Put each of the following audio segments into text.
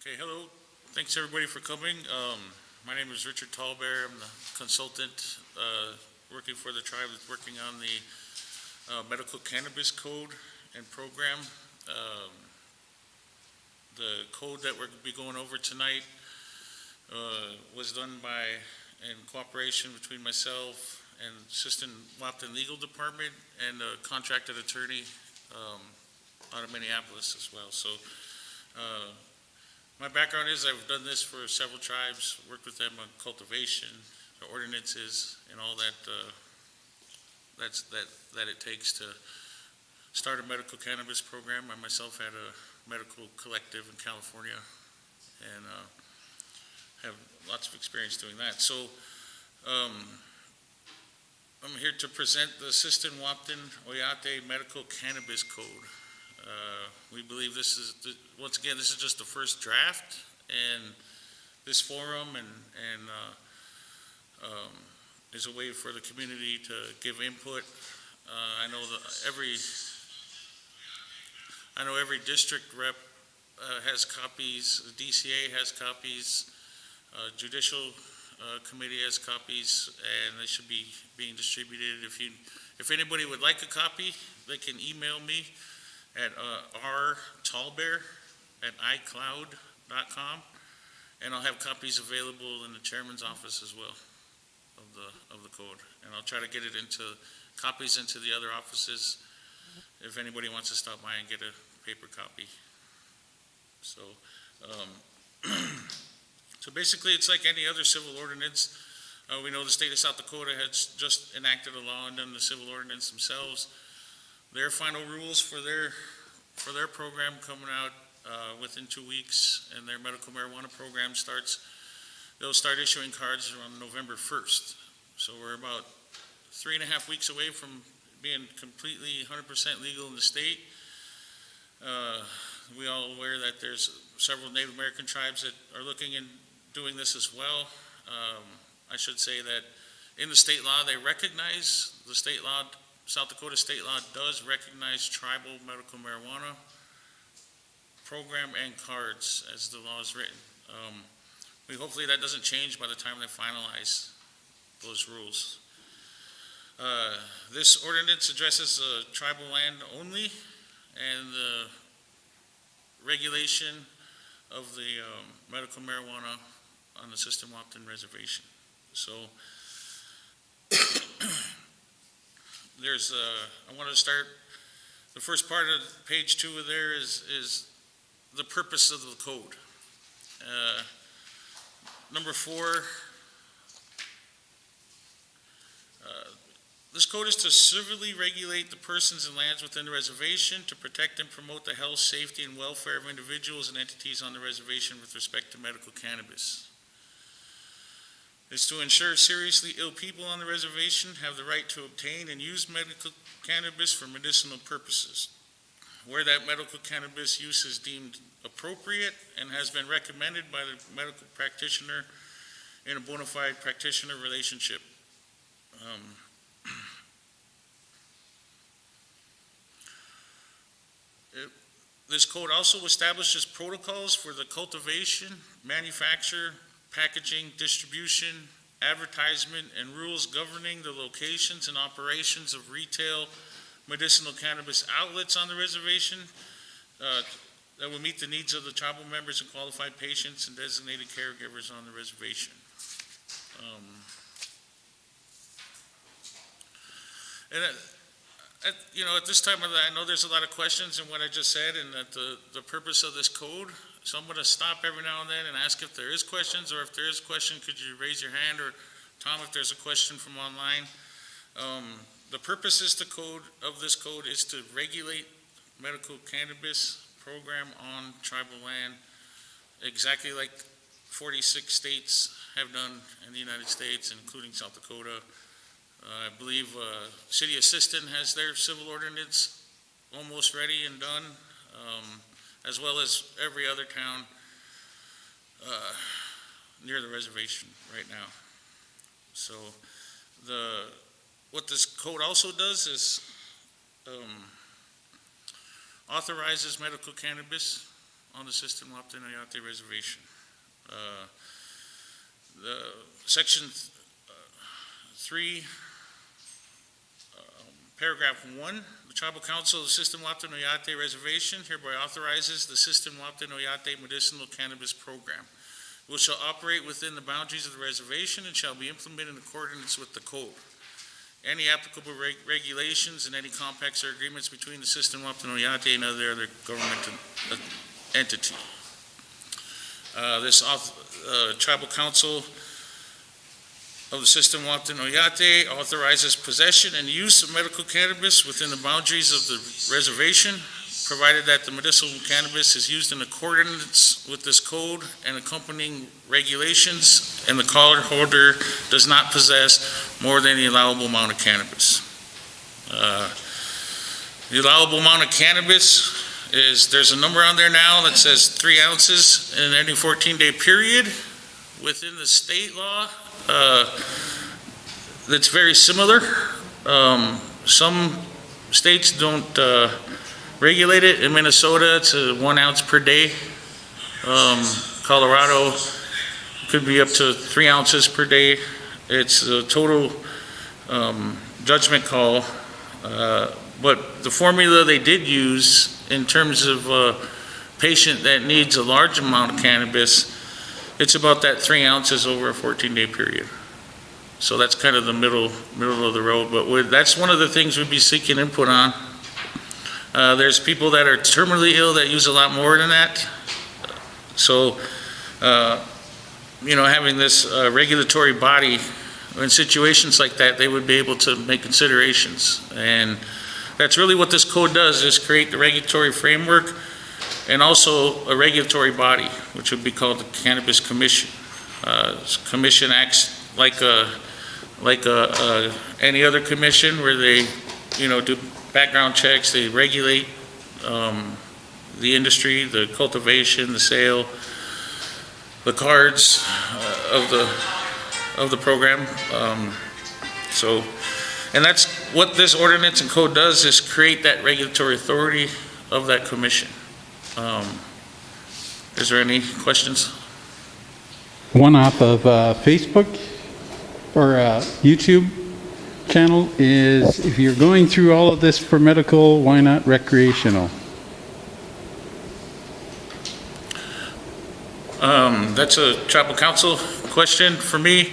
Okay, hello. Thanks everybody for coming. My name is Richard Tallbear. I'm the consultant working for the tribe that's working on the medical cannabis code and program. The code that we're going to be going over tonight was done in cooperation between myself and Assistant Wapton Legal Department and a contracted attorney out of Minneapolis as well. So my background is I've done this for several tribes, worked with them on cultivation, the ordinances, and all that that it takes to start a medical cannabis program. I myself had a medical collective in California and have lots of experience doing that. So I'm here to present the Assistant Wapton Oyate Medical Cannabis Code. We believe this is, once again, this is just the first draft, and this forum is a way for the community to give input. I know every district rep has copies, the DCA has copies, judicial committee has copies, and they should be being distributed. If anybody would like a copy, they can email me at rtallbear@icloud.com, and I'll have copies available in the chairman's office as well of the code, and I'll try to get it into copies into the other offices if anybody wants to stop by and get a paper copy. So so basically it's like any other civil ordinance. We know the state of South Dakota has just enacted a law and done the civil ordinance themselves. Their final rules for their program coming out within 2 weeks, and their medical marijuana program starts. They'll start issuing cards around November 1st. So we're about 3.5 weeks away from being completely 100% legal in the state. We all aware that there's several Native American tribes that are looking and doing this as well. I should say that in the state law, they recognize the state law. South Dakota state law does recognize tribal medical marijuana program and cards as the law is written. Hopefully that doesn't change by the time they finalize those rules. This ordinance addresses tribal land only and the regulation of the medical marijuana on the System Wapton Reservation. So I want to start, the first part of page 2 of there is the purpose of the code. Number 4, this code is to civilly regulate the persons and lands within the reservation, to protect and promote the health, safety, and welfare of individuals and entities on the reservation with respect to medical cannabis. It's to ensure seriously ill people on the reservation have the right to obtain and use medical cannabis for medicinal purposes, where that medical cannabis use is deemed appropriate and has been recommended by the medical practitioner in a bona fide practitioner relationship. This code also establishes protocols for the cultivation, manufacture, packaging, distribution, advertisement, and rules governing the locations and operations of retail medicinal cannabis outlets on the reservation that will meet the needs of the tribal members and qualified patients and designated caregivers on the reservation. At this time of I know there's a lot of questions in what I just said, and that the purpose of this code. So I'm going to stop every now and then and ask if there is questions, or if there is a question, could you raise your hand, or Tom, if there's a question from online. The purpose of this code is to regulate medical cannabis program on tribal land, exactly like 46 states have done in the United States, including South Dakota. I believe City Assistant has their civil ordinance almost ready and done, as well as every other town near the reservation right now. So what this code also does is authorizes medical cannabis on the System Waptin Oyate Reservation. The Section 3, Paragraph 1, the Tribal Council of the System Waptin Oyate Reservation hereby authorizes the System Waptin Oyate Medicinal Cannabis Program, which shall operate within the boundaries of the reservation and shall be implemented in accordance with the code. Any applicable regulations and any compacts or agreements between the System Waptin Oyate and other government entity. This Tribal Council of the System Waptin Oyate authorizes possession and use of medical cannabis within the boundaries of the reservation, provided that the medicinal cannabis is used in accordance with this code and accompanying regulations, and the card holder does not possess more than the allowable amount of cannabis. The allowable amount of cannabis is, there's a number on there now that says 3 ounces in any 14-day period. Within the state law, that's very similar. Some states don't regulate it. In Minnesota, it's 1 ounce per day. Colorado could be up to 3 ounces per day. It's a total judgment call. But the formula they did use in terms of a patient that needs a large amount of cannabis, it's about that 3 ounces over a 14-day period. So that's kind of the middle of the road. But that's one of the things we'd be seeking input on. There's people that are terminally ill that use a lot more than that. So, having this regulatory body in situations like that, they would be able to make considerations. And that's really what this code does, is create the regulatory framework and also a regulatory body, which would be called the Cannabis Commission. Commission acts like any other commission, where they, do background checks. They regulate the industry, the cultivation, the sale, the cards of the program. And that's what this ordinance and code does, is create that regulatory authority of that commission. Is there any questions? One off of Facebook or YouTube channel is, if you're going through all of this for medical, why not recreational? That's a tribal council question for me.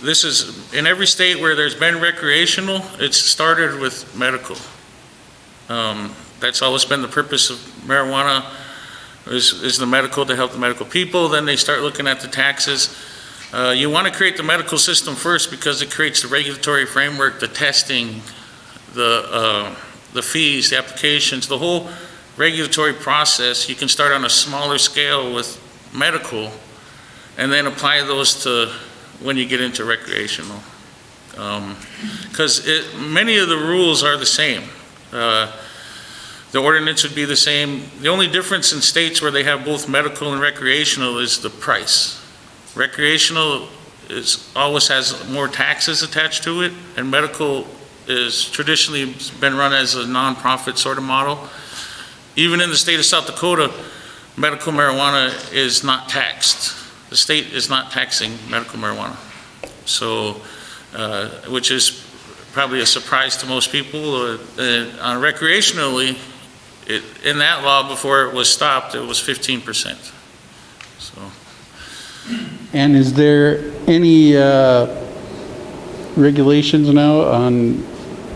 This is, in every state where there's been recreational, it's started with medical. That's always been the purpose of marijuana, is the medical, to help the medical people. Then they start looking at the taxes. You want to create the medical system first, because it creates the regulatory framework, the testing, the fees, the applications, the whole regulatory process. You can start on a smaller scale with medical and then apply those to when you get into recreational. Because many of the rules are the same. The ordinance would be the same. The only difference in states where they have both medical and recreational is the price. Recreational always has more taxes attached to it, and medical is traditionally been run as a non-profit sort of model. Even in the state of South Dakota, medical marijuana is not taxed. The state is not taxing medical marijuana. So, which is probably a surprise to most people. Recreationally, in that law, before it was stopped, it was 15%. So. And is there any regulations now on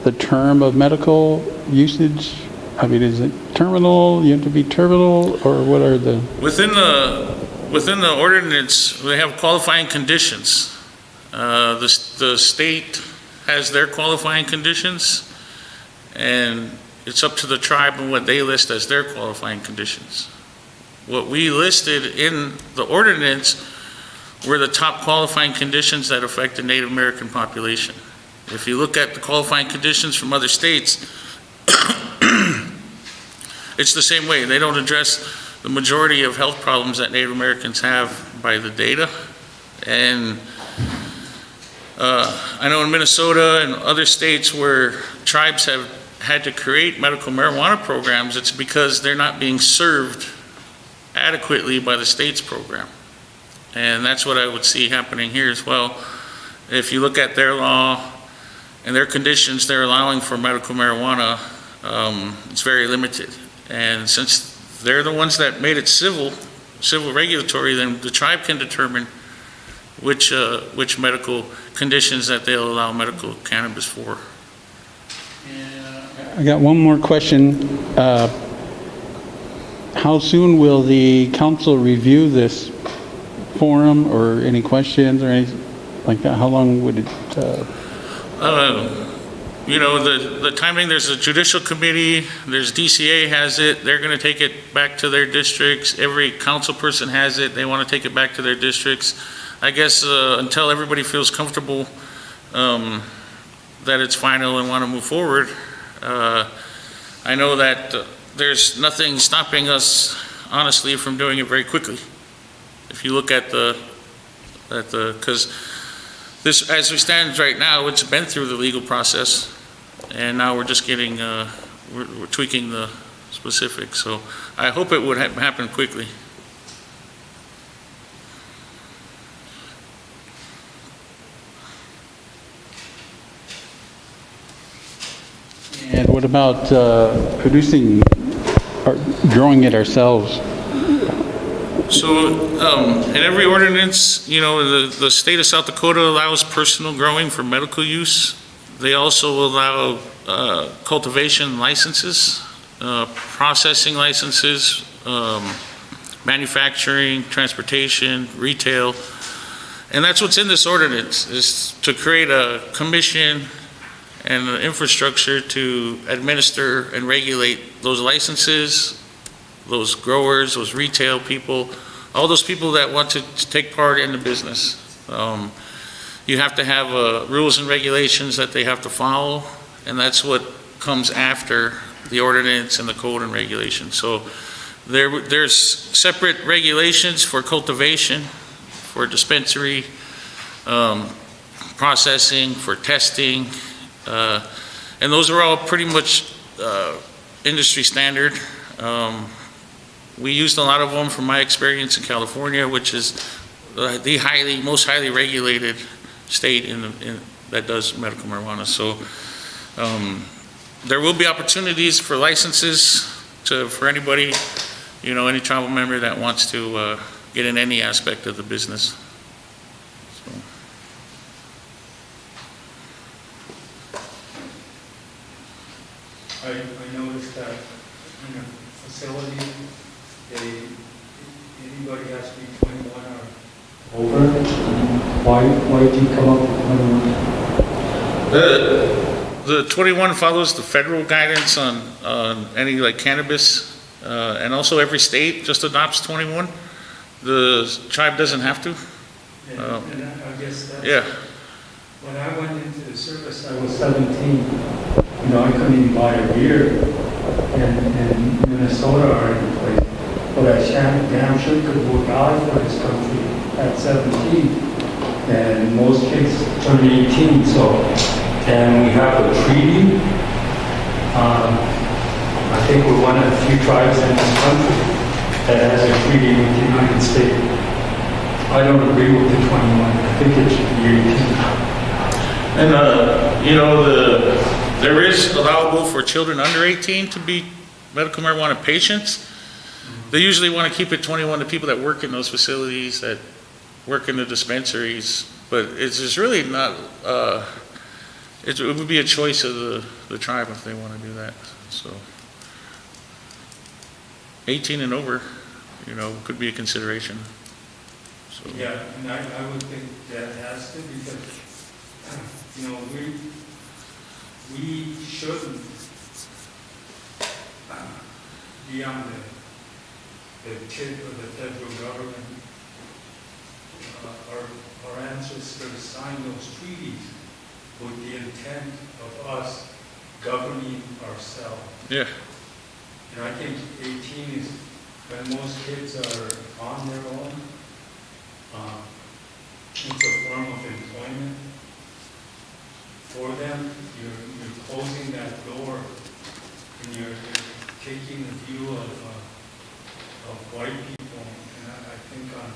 the term of medical usage? I mean, is it terminal? You have to be terminal, or what are the? Within the ordinance, we have qualifying conditions. The state has their qualifying conditions, and it's up to the tribe and what they list as their qualifying conditions. What we listed in the ordinance were the top qualifying conditions that affect the Native American population. If you look at the qualifying conditions from other states, it's the same way. They don't address the majority of health problems that Native Americans have by the data. And I know in Minnesota and other states where tribes have had to create medical marijuana programs, it's because they're not being served adequately by the state's program. And that's what I would see happening here as well. If you look at their law and their conditions they're allowing for medical marijuana, it's very limited. And since they're the ones that made it civil regulatory, then the tribe can determine which medical conditions that they'll allow medical cannabis for. I got one more question. How soon will the council review this forum, or any questions or anything like that? How long would it? You know, the timing, there's a judicial committee, there's DCA has it, they're going to take it back to their districts. Every council person has it, they want to take it back to their districts. I guess until everybody feels comfortable that it's final and want to move forward. I know that there's nothing stopping us, honestly, from doing it very quickly. If you look at because this, as we stand right now, it's been through the legal process, and now we're just getting, we're tweaking the specifics. So I hope it would happen quickly. And what about producing or growing it ourselves? So in every ordinance, you know, the state of South Dakota allows personal growing for medical use. They also allow cultivation licenses, processing licenses, manufacturing, transportation, retail. And that's what's in this ordinance, is to create a commission and an infrastructure to administer and regulate those licenses, those growers, those retail people, all those people that want to take part in the business. You have to have rules and regulations that they have to follow, and that's what comes after the ordinance and the code and regulations. So there's separate regulations for cultivation, for dispensary, processing, for testing, and those are all pretty much industry standard. We used a lot of them from my experience in California, which is the most highly regulated state that does medical marijuana. So there will be opportunities for licenses for anybody, you know, any tribal member that wants to get in any aspect of the business. So. I noticed that in a facility, anybody has to be 21 or over. Why did you come up with 21? The 21 follows the federal guidance on any like cannabis, and also every state just adopts 21. The tribe doesn't have to. And I guess that's, yeah. When I went into the service, I was 17. You know, I couldn't even buy a beer in Minnesota or any place. But I damn sure could work out for this country at 17. And most kids turn 18, so, and we have a treaty. I think we're one of the few tribes in this country that has a treaty with the United States. I don't agree with the 21. I think it should be 18. And, you know, there is allowable for children under 18 to be medical marijuana patients. They usually want to keep it 21 to people that work in those facilities, that work in the dispensaries, but it's just really not, it would be a choice of the tribe if they want to do that. So 18 and over, you know, could be a consideration. So. Yeah, and I would think that has to, because, you know, we shouldn't be on the tip of the federal government. Our ancestors signed those treaties with the intent of us governing ourselves. Yeah. And I think 18 is when most kids are on their own. It's a form of employment for them. You're closing that door and you're taking the view of white people, and I think on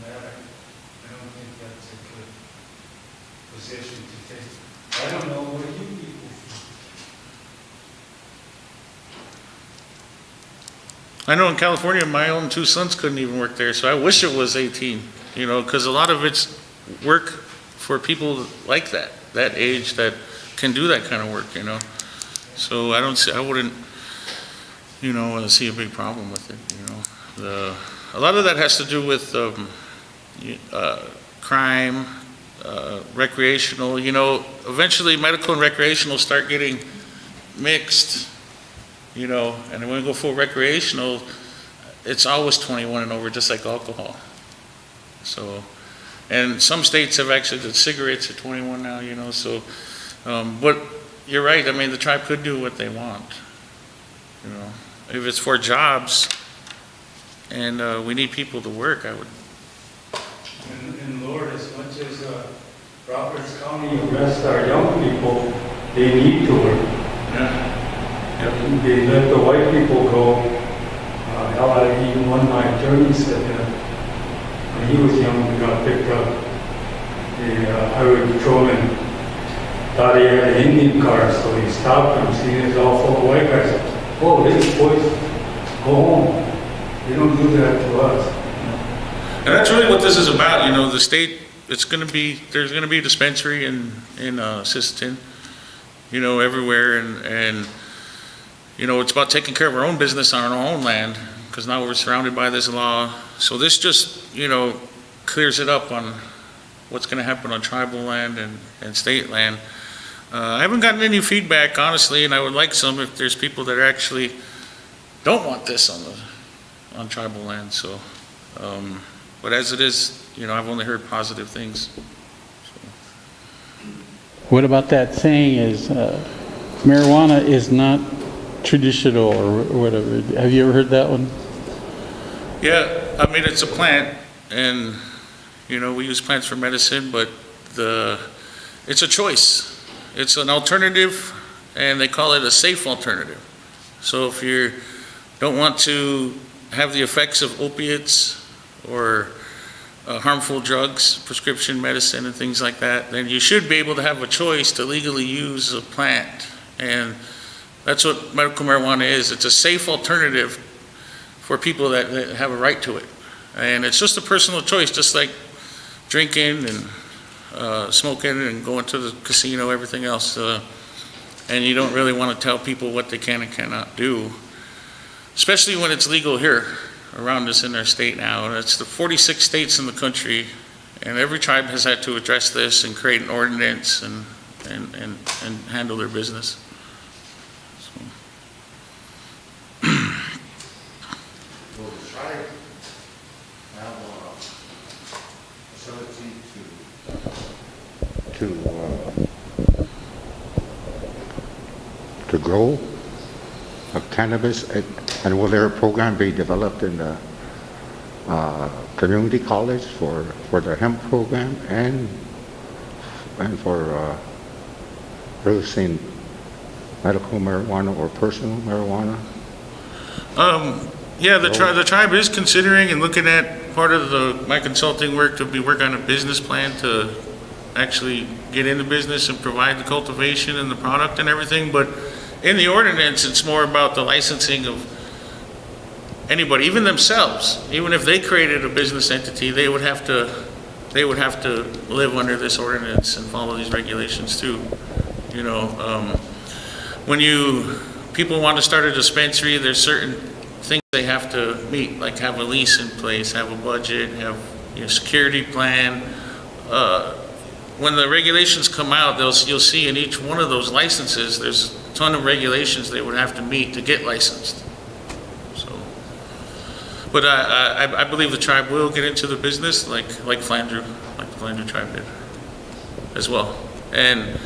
that, I don't think that's a good position to take. I don't know, what do you people think? I know in California, my own two sons couldn't even work there, so I wish it was 18, you know, because a lot of it's work for people like that age that can do that kind of work, you know. So I wouldn't, you know, see a big problem with it, you know. A lot of that has to do with crime, recreational, you know, eventually medical and recreational start getting mixed, you know, and when we go full recreational, it's always 21 and over, just like alcohol. So, and some states have actually, the cigarettes are 21 now, you know, so, but you're right, I mean, the tribe could do what they want, you know. If it's for jobs and we need people to work, I would. And Lord, as much as Roberts County arrests our young people, they need to work. Yeah. They let the white people go. Even one of my attorneys said that when he was young, he got picked up. The highway patrolman thought he had an Indian car, so he stopped him, seeing it was all full of white guys. Oh, these boys, go home. They don't do that to us. And that's really what this is about, you know, the state, there's gonna be a dispensary in Sisseton, you know, everywhere, and you know, it's about taking care of our own business on our own land, because now we're surrounded by this law. So this just, you know, clears it up on what's gonna happen on tribal land and state land. I haven't gotten any feedback, honestly, and I would like some if there's people that actually don't want this on tribal land, so. But as it is, you know, I've only heard positive things. So. What about that saying is marijuana is not traditional or whatever? Have you ever heard that one? Yeah, I mean, it's a plant, and, you know, we use plants for medicine, but it's a choice. It's an alternative, and they call it a safe alternative. So if you don't want to have the effects of opiates or harmful drugs, prescription medicine and things like that, then you should be able to have a choice to legally use a plant. And that's what medical marijuana is. It's a safe alternative for people that have a right to it. And it's just a personal choice, just like drinking and smoking and going to the casino, everything else. And you don't really want to tell people what they can and cannot do, especially when it's legal here around us in our state now. And it's the 46 states in the country, and every tribe has had to address this and create an ordinance and handle their business. Will the tribe have a facility to grow cannabis, and will their program be developed in the community college for the hemp program and for producing medical marijuana or personal marijuana? Yeah, the tribe is considering and looking at part of my consulting work to be working on a business plan to actually get into business and provide the cultivation and the product and everything. But in the ordinance, it's more about the licensing of anybody, even themselves. Even if they created a business entity, they would have to live under this ordinance and follow these regulations too. You know, when people want to start a dispensary, there's certain things they have to meet, like have a lease in place, have a budget, have a security plan. When the regulations come out, you'll see in each one of those licenses, there's a ton of regulations they would have to meet to get licensed. So, but I believe the tribe will get into the business, like the Flandreau tribe did, as well. And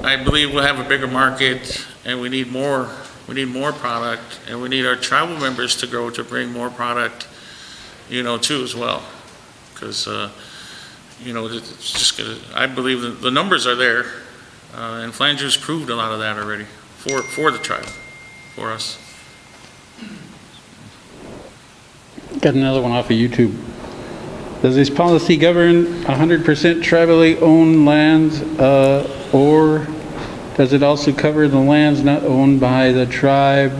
I believe we'll have a bigger market, and we need more product, and we need our tribal members to grow to bring more product, you know, too, as well, because. You know, it's just gonna, I believe the numbers are there, and Flandreau's proved a lot of that already. for the tribe, for us. Got another one off of YouTube. Does this policy govern 100% tribally owned lands, or does it also cover the lands not owned by the tribe,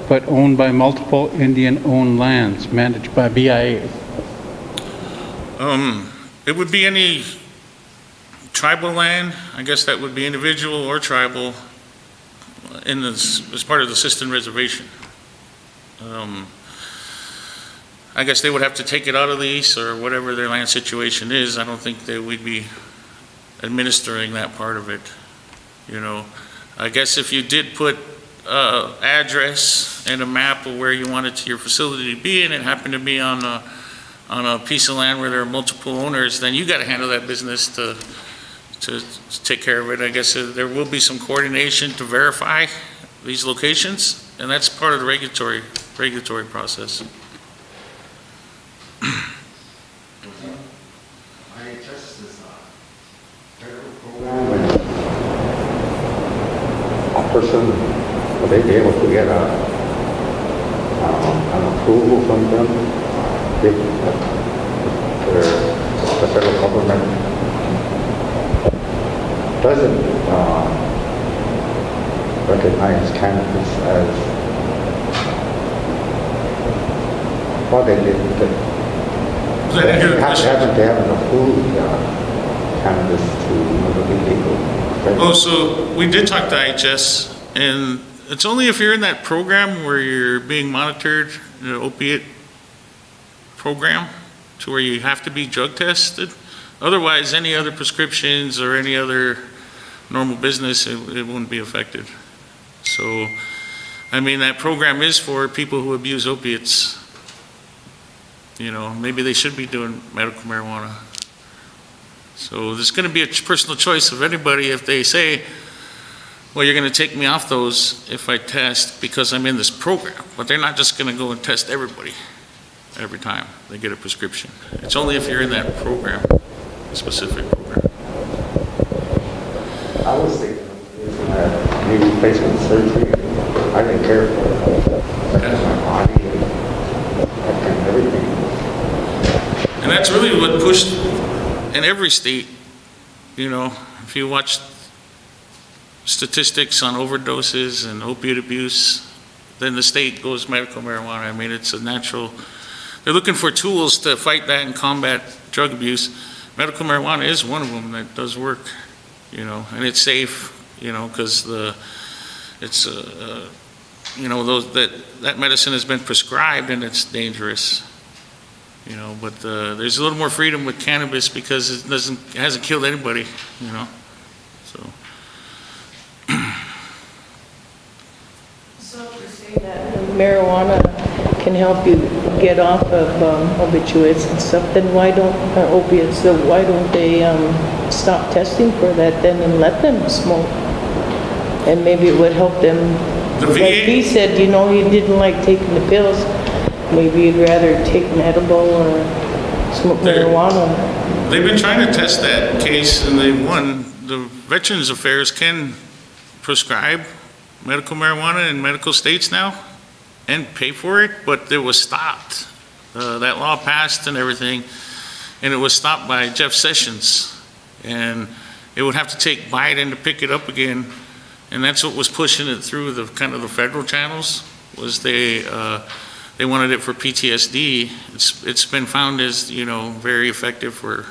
but owned by multiple Indian-owned lands managed by BIA? It would be any tribal land, I guess that would be individual or tribal, in this, as part of the Siston Reservation. I guess they would have to take it out of the lease or whatever their land situation is. I don't think that we'd be administering that part of it, you know. I guess if you did put address and a map of where you wanted your facility to be, and it happened to be on a piece of land where there are multiple owners, then you got to handle that business to take care of it. I guess there will be some coordination to verify these locations, and that's part of the regulatory process. A person, will they be able to get an approval from them? If the federal government doesn't recognize cannabis as, well, they haven't approved cannabis to be legal. Oh, so we did talk to IHS, and it's only if you're in that program where you're being monitored, the opiate program, to where you have to be drug tested. Otherwise, any other prescriptions or any other normal business, it wouldn't be affected. So, I mean, that program is for people who abuse opiates. You know, maybe they should be doing medical marijuana. So there's going to be a personal choice of anybody if they say, well, you're going to take me off those if I test because I'm in this program. But they're not just going to go and test everybody every time they get a prescription. It's only if you're in that program, a specific program. I was thinking maybe replacement surgery. I didn't care for my body and everything. And that's really what pushed in every state, you know, if you watch statistics on overdoses and opiate abuse, then the state goes medical marijuana. I mean, it's a natural, they're looking for tools to fight that and combat drug abuse. Medical marijuana is one of them that does work, you know, and it's safe, you know, because it's, you know, that medicine has been prescribed and it's dangerous. You know, but there's a little more freedom with cannabis because it hasn't killed anybody, you know, so. So you're saying that marijuana can help you get off of opioids and stuff, then why don't opiates, so why don't they stop testing for that then and let them smoke? And maybe it would help them. The Like VA, he said, you know, he didn't like taking the pills. Maybe you'd rather take an edible or smoke marijuana. they've been trying to test that case and they won. The Veterans Affairs can prescribe medical marijuana in medical states now and pay for it, but it was stopped. That law passed and everything, and it was stopped by Jeff Sessions. And it would have to take Biden to pick it up again. And that's what was pushing it through the kind of the federal channels, was they wanted it for PTSD. It's been found as, you know, very effective for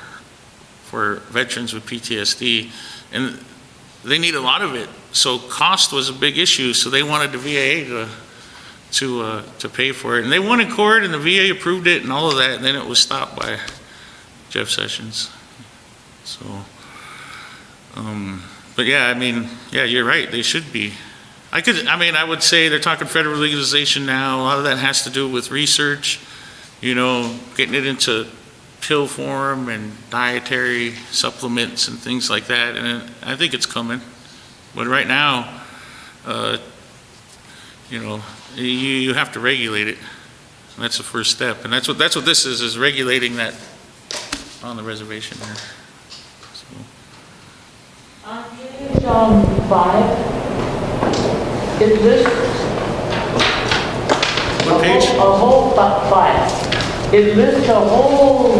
veterans with PTSD, and they need a lot of it. So cost was a big issue. So they wanted the VA to pay for it, and they won in court, and the VA approved it, and all of that. And then it was stopped by Jeff Sessions. So, but yeah, I mean, yeah, you're right. They should be. I would say they're talking federal legalization now. A lot of that has to do with research, you know, getting it into pill form and dietary supplements and things like that. And I think it's coming. But right now, you know, you have to regulate it. And that's the first step. And that's what this is regulating that on the reservation there. So. On page 5, It lists What page? a whole file. It lists a whole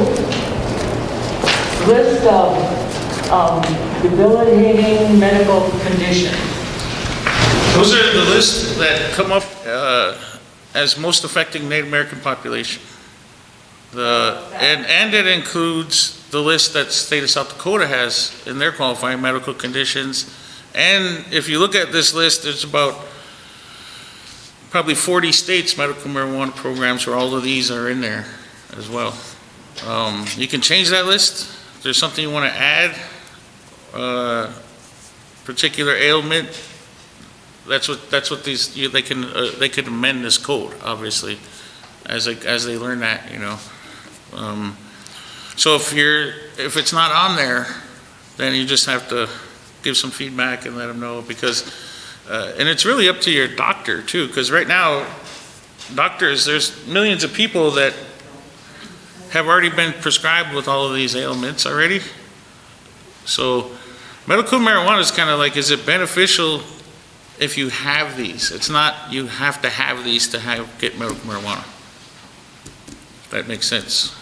list of debilitating medical conditions. Those are the lists that come up as most affecting Native American population. And it includes the list that the state of South Dakota has in their qualifying medical conditions. And if you look at this list, there's about probably 40 states medical marijuana programs where all of these are in there as well. You can change that list. If there's something you want to add, particular ailment, that's what these, they could amend this code, obviously, as they learn that, you know. So if it's not on there, then you just have to give some feedback and let them know, because, and it's really up to your doctor too, because right now, doctors, there's millions of people that have already been prescribed with all of these ailments already. So medical marijuana is kind of like, is it beneficial if you have these? It's not, you have to have these to get medical marijuana. If that makes sense.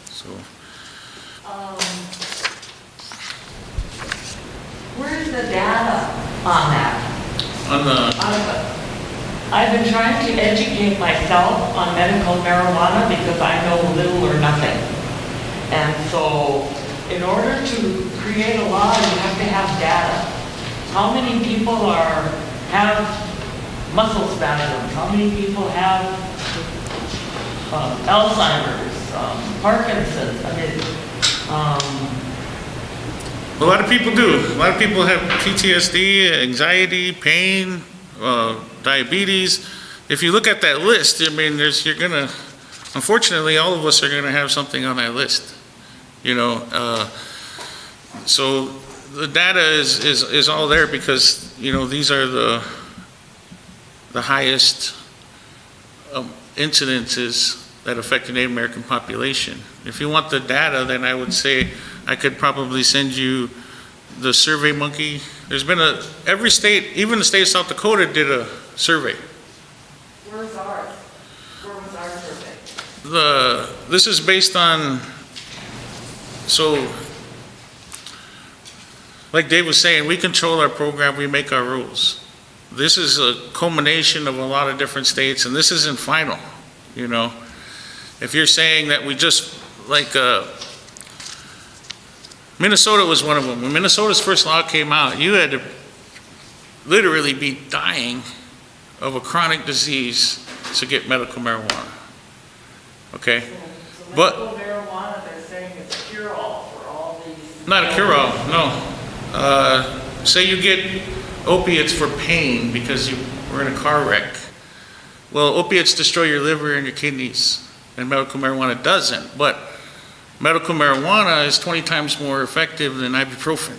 So. Where's the data on that? I've been trying to educate myself on medical marijuana because I know little or nothing. And so in order to create a law, you have to have data. How many people have muscle spasms? How many people have Alzheimer's, Parkinson's? I mean, A lot of people do. A lot of people have PTSD, anxiety, pain, diabetes. If you look at that list, I mean, unfortunately, all of us are gonna have something on that list, you know. So the data is all there because, you know, these are the highest incidences that affect the Native American population. If you want the data, then I would say I could probably send you the Survey Monkey. There's been every state, even the state of South Dakota did a survey. where's ours? Where was our survey? This is based on, so, like Dave was saying, we control our program, we make our rules. This is a culmination of a lot of different states, and this isn't final, you know. If you're saying that we just, like, Minnesota was one of them. When Minnesota's first law came out, you had to literally be dying of a chronic disease to get medical marijuana, okay? So But medical marijuana, they're saying it's a cure-all for all these. not a cure-all, no. Say you get opiates for pain because you were in a car wreck. Well, opiates destroy your liver and your kidneys, and medical marijuana doesn't. But medical marijuana is 20 times more effective than ibuprofen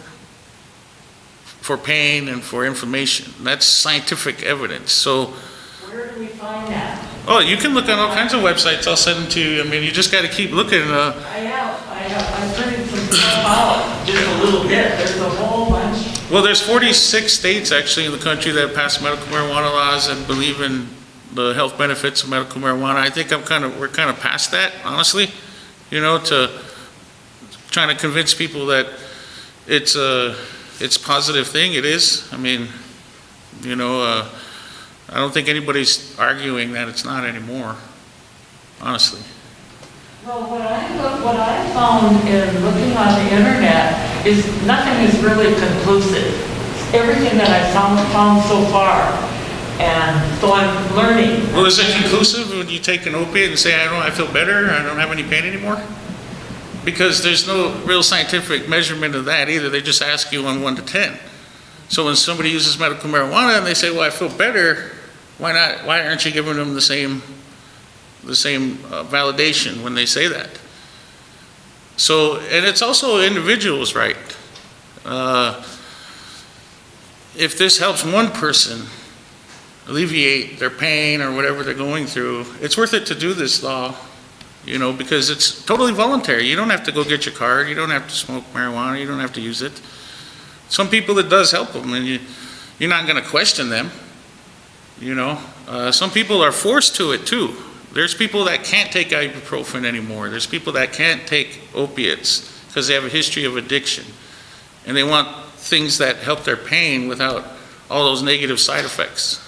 for pain and for inflammation. That's scientific evidence. So, Where do we find that? oh, you can look on all kinds of websites. I'll send them to you. I mean, you just got to keep looking. I'm printing some stuff out, just a little bit. There's a whole bunch. Well, there's 46 states actually in the country that pass medical marijuana laws and believe in the health benefits of medical marijuana. I think we're kind of past that, honestly, you know, to trying to convince people that it's a positive thing. It is. I mean, you know, I don't think anybody's arguing that it's not anymore, honestly. Well, what I found in looking on the internet is nothing is really conclusive. Everything that I've found so far, and so I'm learning. Well, is it conclusive when you take an opiate and say, I feel better, I don't have any pain anymore? Because there's no real scientific measurement of that either. They just ask you on 1 to 10. So when somebody uses medical marijuana and they say, well, I feel better, why not? Why aren't you giving them the same validation when they say that? So, and it's also individuals, right? If this helps one person alleviate their pain or whatever they're going through, it's worth it to do this law, you know, because it's totally voluntary. You don't have to go get your card. You don't have to smoke marijuana. You don't have to use it. Some people it does help them, and you're not going to question them. you know? Some people are forced to it too. There's people that can't take ibuprofen anymore. There's people that can't take opiates because they have a history of addiction. And they want things that help their pain without all those negative side effects.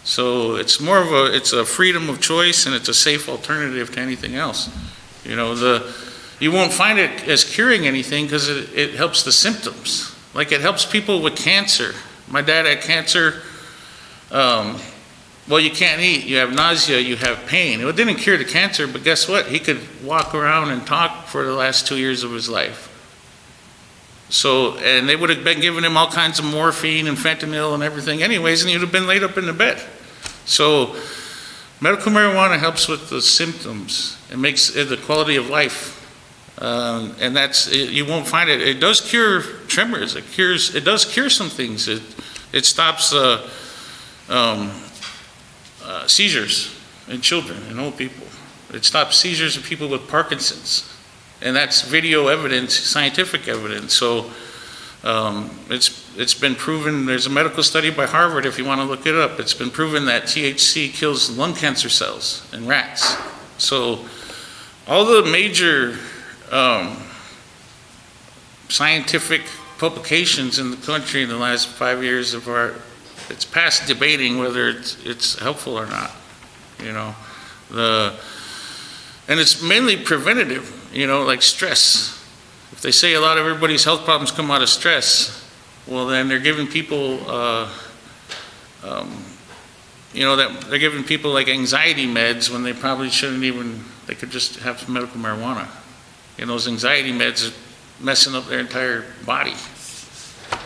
So it's more of it's a freedom of choice, and it's a safe alternative to anything else. You know, you won't find it as curing anything because it helps the symptoms. Like it helps people with cancer. My dad had cancer. Well, you can't eat, you have nausea, you have pain. It didn't cure the cancer, but guess what? He could walk around and talk for the last 2 years of his life. So, and they would have been giving him all kinds of morphine and fentanyl and everything anyways, and he would have been laid up in the bed. So, medical marijuana helps with the symptoms. It makes it the quality of life. And you won't find it. It does cure tremors. It does cure some things. It stops seizures in children and old people. It stops seizures in people with Parkinson's. And that's video evidence, scientific evidence. So it's been proven, there's a medical study by Harvard, if you want to look it up, it's been proven that THC kills lung cancer cells in rats. So all the major scientific publications in the country in the last 5 years it's past debating whether it's helpful or not, you know. And it's mainly preventative, you know, like stress. If they say a lot of everybody's health problems come out of stress, well then they're giving people, you know, that they're giving people like anxiety meds when they probably shouldn't even, they could just have some medical marijuana. And those anxiety meds are messing up their entire body.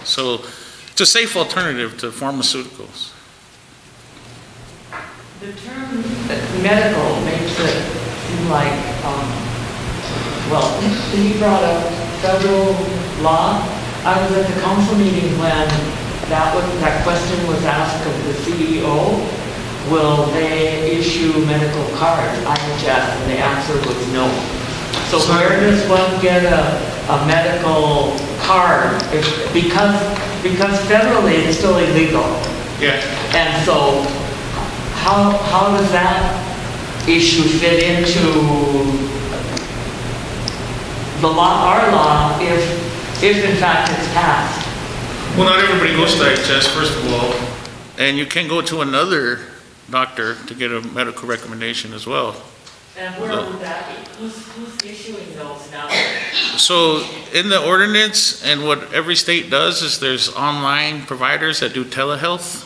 So it's a safe alternative to pharmaceuticals. The term medical makes it seem like, well, he brought up federal law. I was at the council meeting when that question was asked of the CEO. Will they issue medical cards, IHS, and the answer was no. So where does one get a medical card? Because federally it's still illegal. Yeah. And so how does that issue fit into the law, our law, if in fact it's passed? Well, not everybody goes to IHS, first of all, and you can go to another doctor to get a medical recommendation as well. And where would that be? Who's issuing those now? So in the ordinance, and what every state does is there's online providers that do telehealth.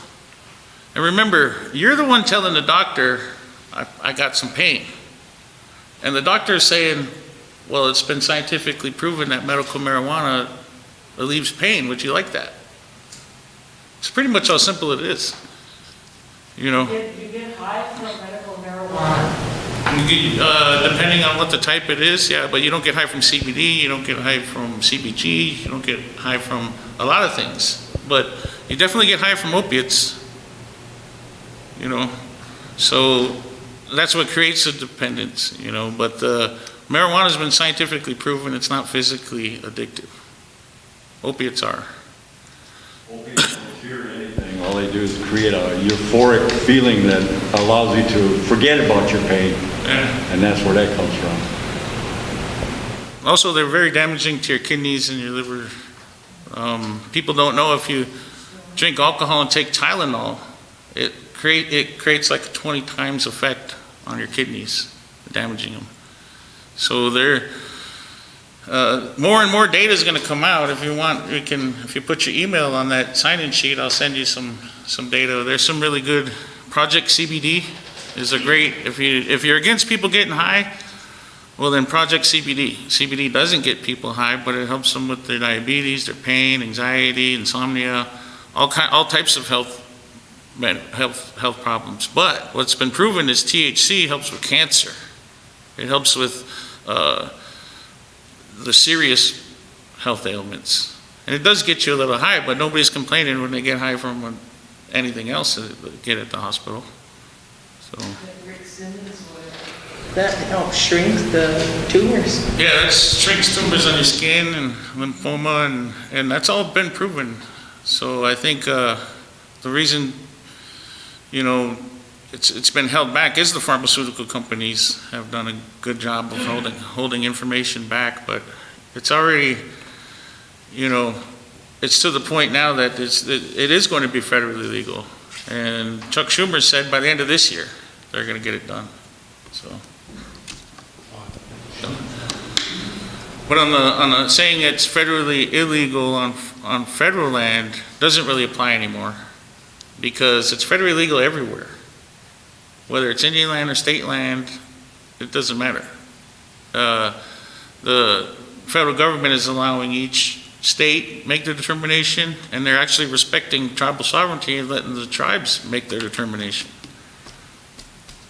And remember, you're the one telling the doctor, I got some pain. And the doctor is saying, well, it's been scientifically proven that medical marijuana relieves pain. Would you like that? It's pretty much how simple it is. You know? You get high from medical marijuana. Depending on what the type it is, yeah, but you don't get high from CBD, you don't get high from CBG, you don't get high from a lot of things. But you definitely get high from opiates, you know. So that's what creates a dependence, you know. But marijuana has been scientifically proven it's not physically addictive. Opiates are. Opiates don't cure anything. All they do is create a euphoric feeling that allows you to forget about your pain. Yeah. And that's where that comes from. Also, they're very damaging to your kidneys and your liver. People don't know if you drink alcohol and take Tylenol, it creates like a 20 times effect on your kidneys, damaging them. So more and more data is going to come out. If you want, if you put your email on that sign-in sheet, I'll send you some data. There's some really good. Project CBD is a great, if you're against people getting high, well then Project CBD. CBD doesn't get people high, but it helps them with their diabetes, their pain, anxiety, insomnia, all types of health problems. But what's been proven is THC helps with cancer. It helps with the serious health ailments. And it does get you a little high, but nobody's complaining when they get high from anything else that they get at the hospital. So. That helps shrink the tumors. Yeah, that shrinks tumors on your skin and lymphoma, and that's all been proven. So I think the reason you know, it's been held back is the pharmaceutical companies have done a good job of holding information back, but it's already, you know, it's to the point now that it is going to be federally legal. And Chuck Schumer said by the end of this year, they're going to get it done, so. But on the saying it's federally illegal on federal land doesn't really apply anymore, because it's federally legal everywhere. Whether it's Indian land or state land, it doesn't matter. The federal government is allowing each state make their determination, and they're actually respecting tribal sovereignty and letting the tribes make their determination.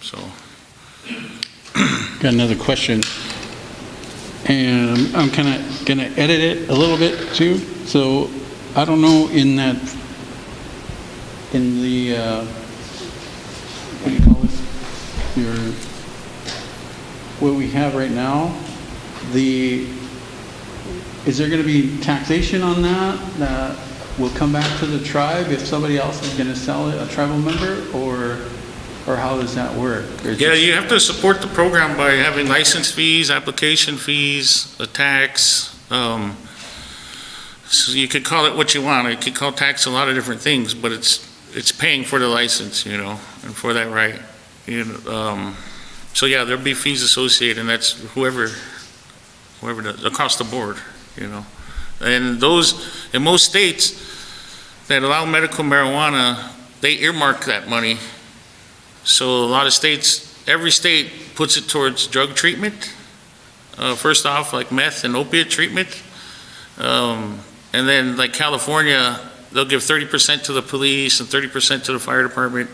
So. Got another question. And I'm kind of going to edit it a little bit too. So I don't know in the, what do you call it? What we have right now, is there going to be taxation on that will come back to the tribe if somebody else is going to sell it, a tribal member, or how does that work? Yeah, you have to support the program by having license fees, application fees, a tax. So you could call it what you want. You could call tax a lot of different things, but it's paying for the license, you know, and for that right. You know, so yeah, there'll be fees associated, and that's whoever does, across the board, you know. And those, in most states that allow medical marijuana, they earmark that money. So a lot of states, every state puts it towards drug treatment. First off, like meth and opiate treatment. And then like California, they'll give 30% to the police and 30% to the fire department.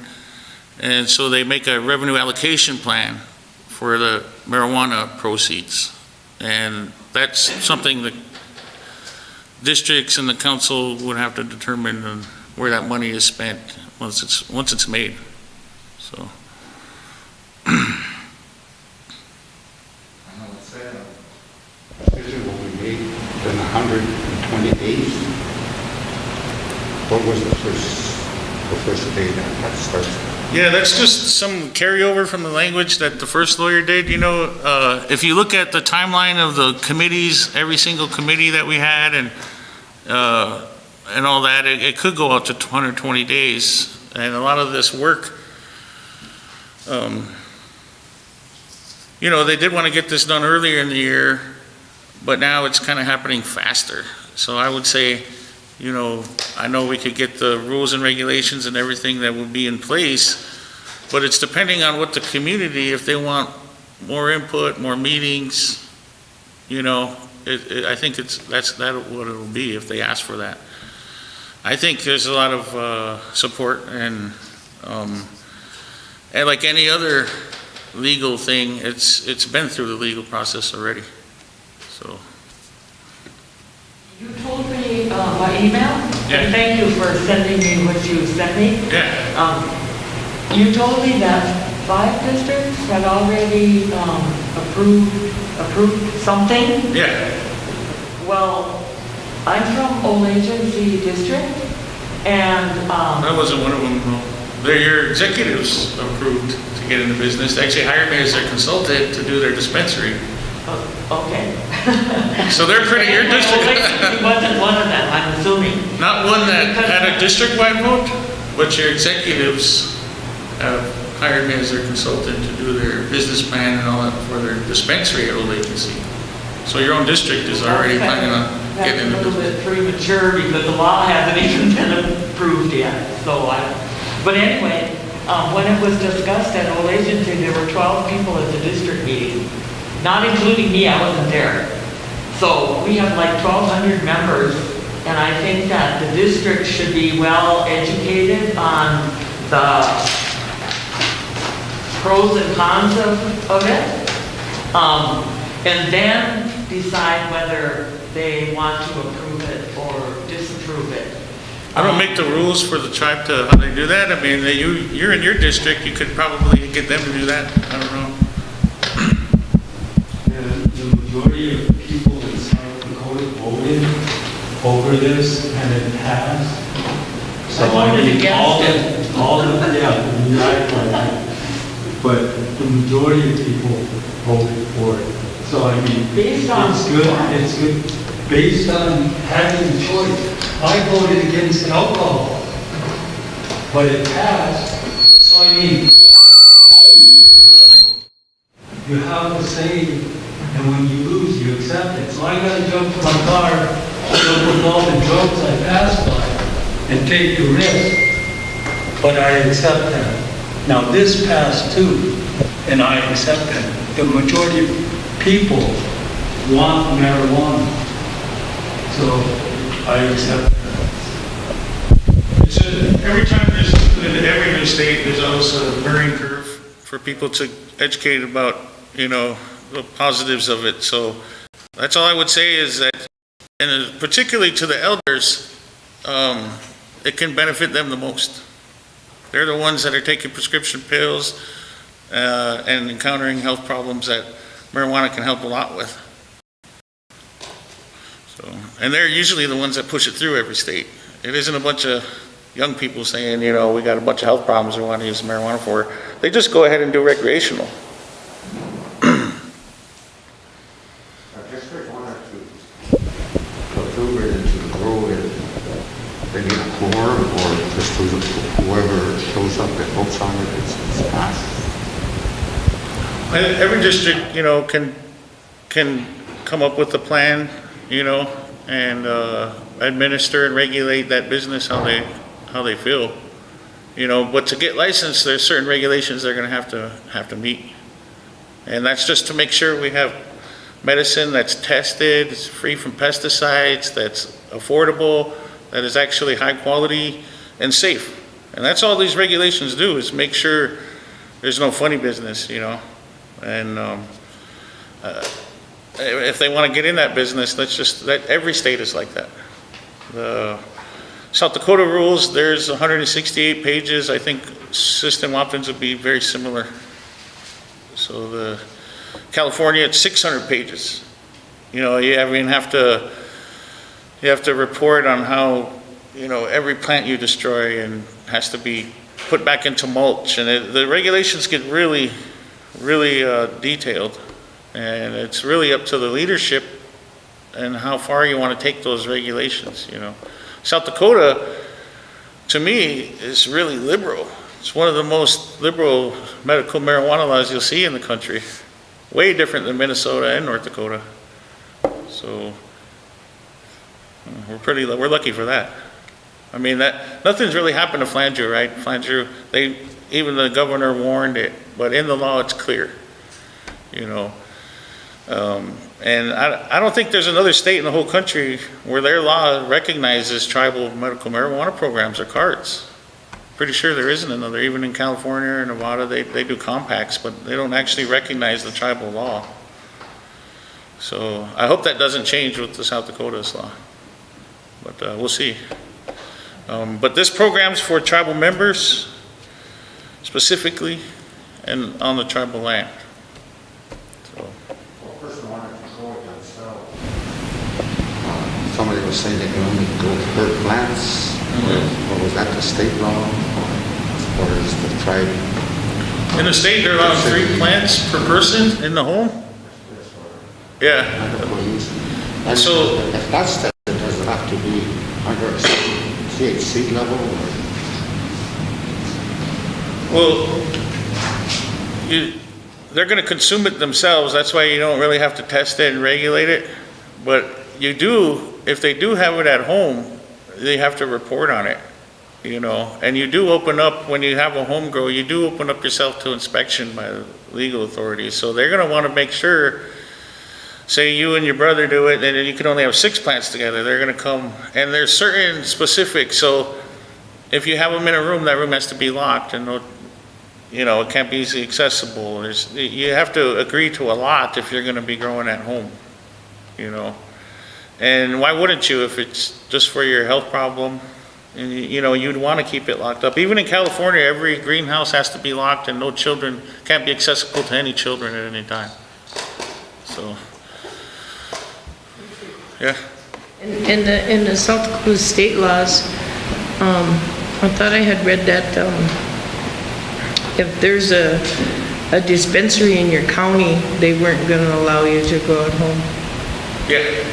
And so they make a revenue allocation plan for the marijuana proceeds. And that's something that districts and the council would have to determine where that money is spent once it's made. So. I know it's especially when we made in 120 days. What was the first day that starts? Yeah, that's just some carryover from the language that the first lawyer did. You know, if you look at the timeline of the committees, every single committee that we had and all that, it could go out to 120 days. And a lot of this work, you know, they did want to get this done earlier in the year, but now it's kind of happening faster. So I would say, you know, I know we could get the rules and regulations and everything that would be in place, but it's depending on what the community, if they want more input, more meetings, you know, I think that's what it'll be if they ask for that. I think there's a lot of support and like any other legal thing, it's been through the legal process already. So. You told me by email, Yeah. and thank you for sending me what you sent me. Yeah. You told me that 5 districts had already approved something. Yeah. Well, I'm from Olagency District, and That wasn't one of them. No. Your executives approved to get into business. They actually hired me as their consultant to do their dispensary. okay. So they're pretty, your district. Olagency wasn't one of them, I'm assuming. Not one that had a district-wide vote, but your executives have hired me as their consultant to do their business plan and all that for their dispensary at Old Agency. So your own district is already planning on getting into That's a little business. bit premature because the law hasn't even been approved yet. But anyway, when it was discussed at Old Agency, there were 12 people at the district meeting, not including me, I wasn't there. So we have like 1,200 members, and I think that the district should be well educated on the pros and cons of it, and then decide whether they want to approve it or disapprove it. I don't make the rules for the tribe to how they do that. I mean, you're in your district, you could probably get them to do that. I don't know. The majority of people in South Dakota voted over this and it passed. So I voted mean, against it. all the react like that. But the majority of people voted for it. So I mean, Based on it's good, based on having a choice. I voted against alcohol, but it passed. So I mean, you have a say, and when you lose, you accept it. So I gotta jump to my car, jump with all the drugs I passed by, and take the risk. But I accept that. Now this passed too, and I accept that. The majority of people want marijuana, so I accept that. It's every time there's, in every new state, there's always a learning curve for people to educate about, you know, the positives of it. So that's all I would say is that, and particularly to the elders, it can benefit them the most. They're the ones that are taking prescription pills and encountering health problems that marijuana can help a lot with. So, and they're usually the ones that push it through every state. It isn't a bunch of young people saying, you know, we got a bunch of health problems we want to use marijuana for. They just go ahead and do recreational. I just heard one or two. Approve it and to grow it. They need a quorum or just whoever shows up that votes on it, it's passed. And every district, you know, can come up with a plan, you know, and administer and regulate that business how they feel, you know. But to get licensed, there's certain regulations they're going to have to meet, and that's just to make sure we have medicine that's tested, it's free from pesticides, that's affordable, that is actually high quality and safe. And that's all these regulations do, is make sure there's no funny business, you know. And if they want to get in that business, that every state is like that. The South Dakota rules, there's 168 pages. I think system opt-ins would be very similar. So the California, it's 600 pages. You know, you have to report on how, you know, every plant you destroy and has to be put back into mulch, and the regulations get really detailed, and it's really up to the leadership and how far you want to take those regulations, you know. South Dakota, to me, is really liberal. It's one of the most liberal medical marijuana laws you'll see in the country. Way different than Minnesota and North Dakota. So we're lucky for that. I mean, nothing's really happened to Flandreau, right? Flandreau, even the governor warned it, but in the law it's clear, you know. And I don't think there's another state in the whole country where their law recognizes tribal medical marijuana programs or cards. Pretty sure there isn't another. Even in California or Nevada, they do compacts, but they don't actually recognize the tribal law. So I hope that doesn't change with the South Dakota's law, but we'll see. But this program's for tribal members specifically and on the tribal land. So. Well, person wanted to control it themselves. Somebody was saying they can only go hurt plants. Or was that the state law? Or is the tribe? In the state, they're allowed 3 plants per person in the home? Yeah. And So, if that's the, does it have to be under a THC level? well, they're going to consume it themselves. That's why you don't really have to test it and regulate it. But you do, if they do have it at home, they have to report on it, you know. And you do open up, when you have a home grow, you do open up yourself to inspection by the legal authorities. So they're going to want to make sure, say you and your brother do it, and you can only have 6 plants together. They're going to come, and there's certain specifics. So if you have them in a room, that room has to be locked, and no, you know, it can't be easily accessible. You have to agree to a lot if you're going to be growing at home, you know. And why wouldn't you if it's just for your health problem? And you know, you'd want to keep it locked up. Even in California, every greenhouse has to be locked, and no children, can't be accessible to any children at any time. So, yeah. In the South Dakota state laws, I thought I had read that if there's a dispensary in your county, they weren't gonna allow you to grow at home. Yeah,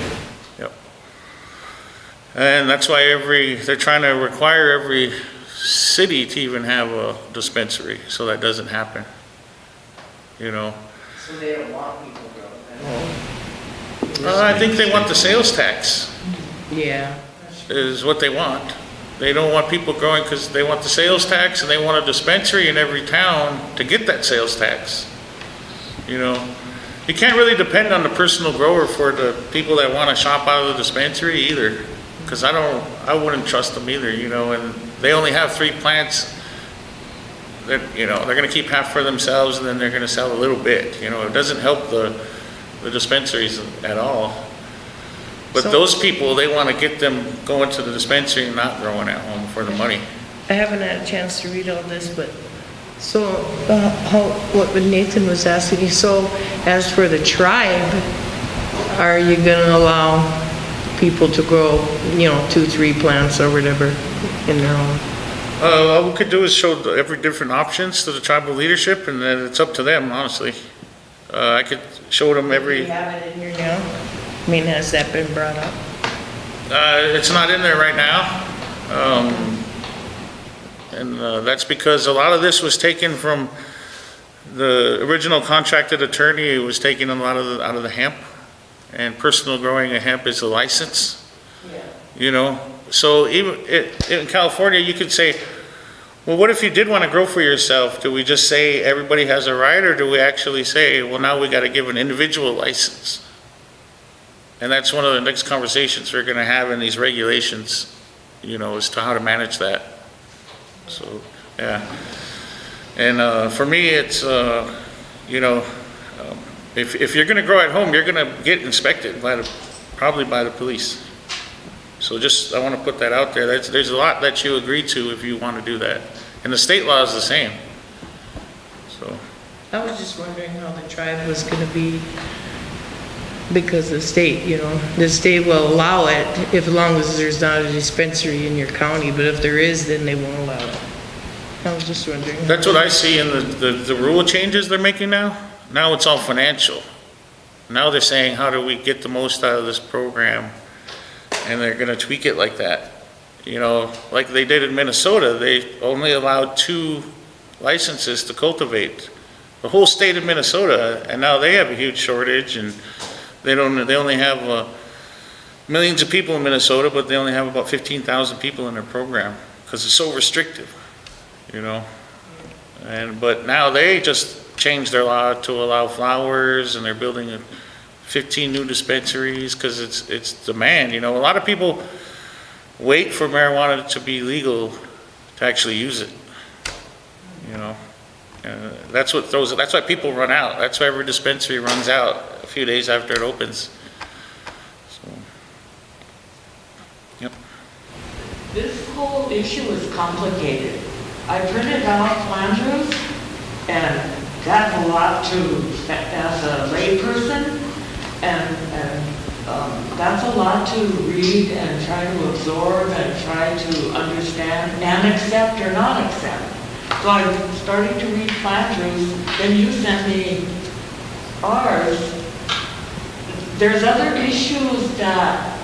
yep. And that's why they're trying to require every city to even have a dispensary, so that doesn't happen, you know? So they don't want people growing at home? I think they want the sales tax, Yeah. is what they want. They don't want people growing because they want the sales tax, and they want a dispensary in every town to get that sales tax. You know, you can't really depend on the personal grower for the people that want to shop out of the dispensary either, because I wouldn't trust them either, you know, and they only have 3 plants that, you know, they're gonna keep half for themselves, and then they're gonna sell a little bit, you know. It doesn't help the dispensaries at all. But So- those people, they want to get them going to the dispensary and not growing at home for the money. I haven't had a chance to read all this, but, so, what Nathan was asking you, so as for the tribe, are you gonna allow people to grow, 2, 3 plants or whatever in their own? What we could do is show every different options to the tribal leadership, and then it's up to them, honestly. I could show them Do you every, have it in here now? I mean, has that been brought up? it's not in there right now. And that's because a lot of this was taken from the original contracted attorney. It was taking a lot of out of the hemp, and personal growing of hemp is a license. Yeah. You know, so even in California, you could say, well, what if you did want to grow for yourself? Do we just say everybody has a right, or do we actually say, well, now we got to give an individual license? And that's one of the next conversations we're going to have in these regulations, you know, as to how to manage that. So, yeah. And for me, it's, you know, if you're going to grow at home, you're going to get inspected probably by the police. So just, I want to put that out there. There's a lot that you agree to if you want to do that. And the state law is the same. So, I was just wondering how the tribe was gonna be, because the state, the state will allow it as long as there's not a dispensary in your county, but if there is, then they won't allow it. I was just wondering. that's what I see in the rule changes they're making now. Now it's all financial. Now they're saying, how do we get the most out of this program? And they're gonna tweak it like that. You know, like they did in Minnesota, they only allowed 2 licenses to cultivate. The whole state of Minnesota, and now they have a huge shortage, and they only have millions of people in Minnesota, but they only have about 15,000 people in their program, because it's so restrictive, you know? But now they just changed their law to allow flowers, and they're building 15 new dispensaries, because it's demand, you know? A lot of people wait for marijuana to be legal to actually use it, you know? That's why people run out. That's why every dispensary runs out a few days after it opens. So, yep. This whole issue is complicated. I printed out Flanders, and that's a lot to, as a layperson, and that's a lot to read and try to absorb and try to understand and accept or not accept. So I started to read Flanders, then you sent me ours. There's other issues that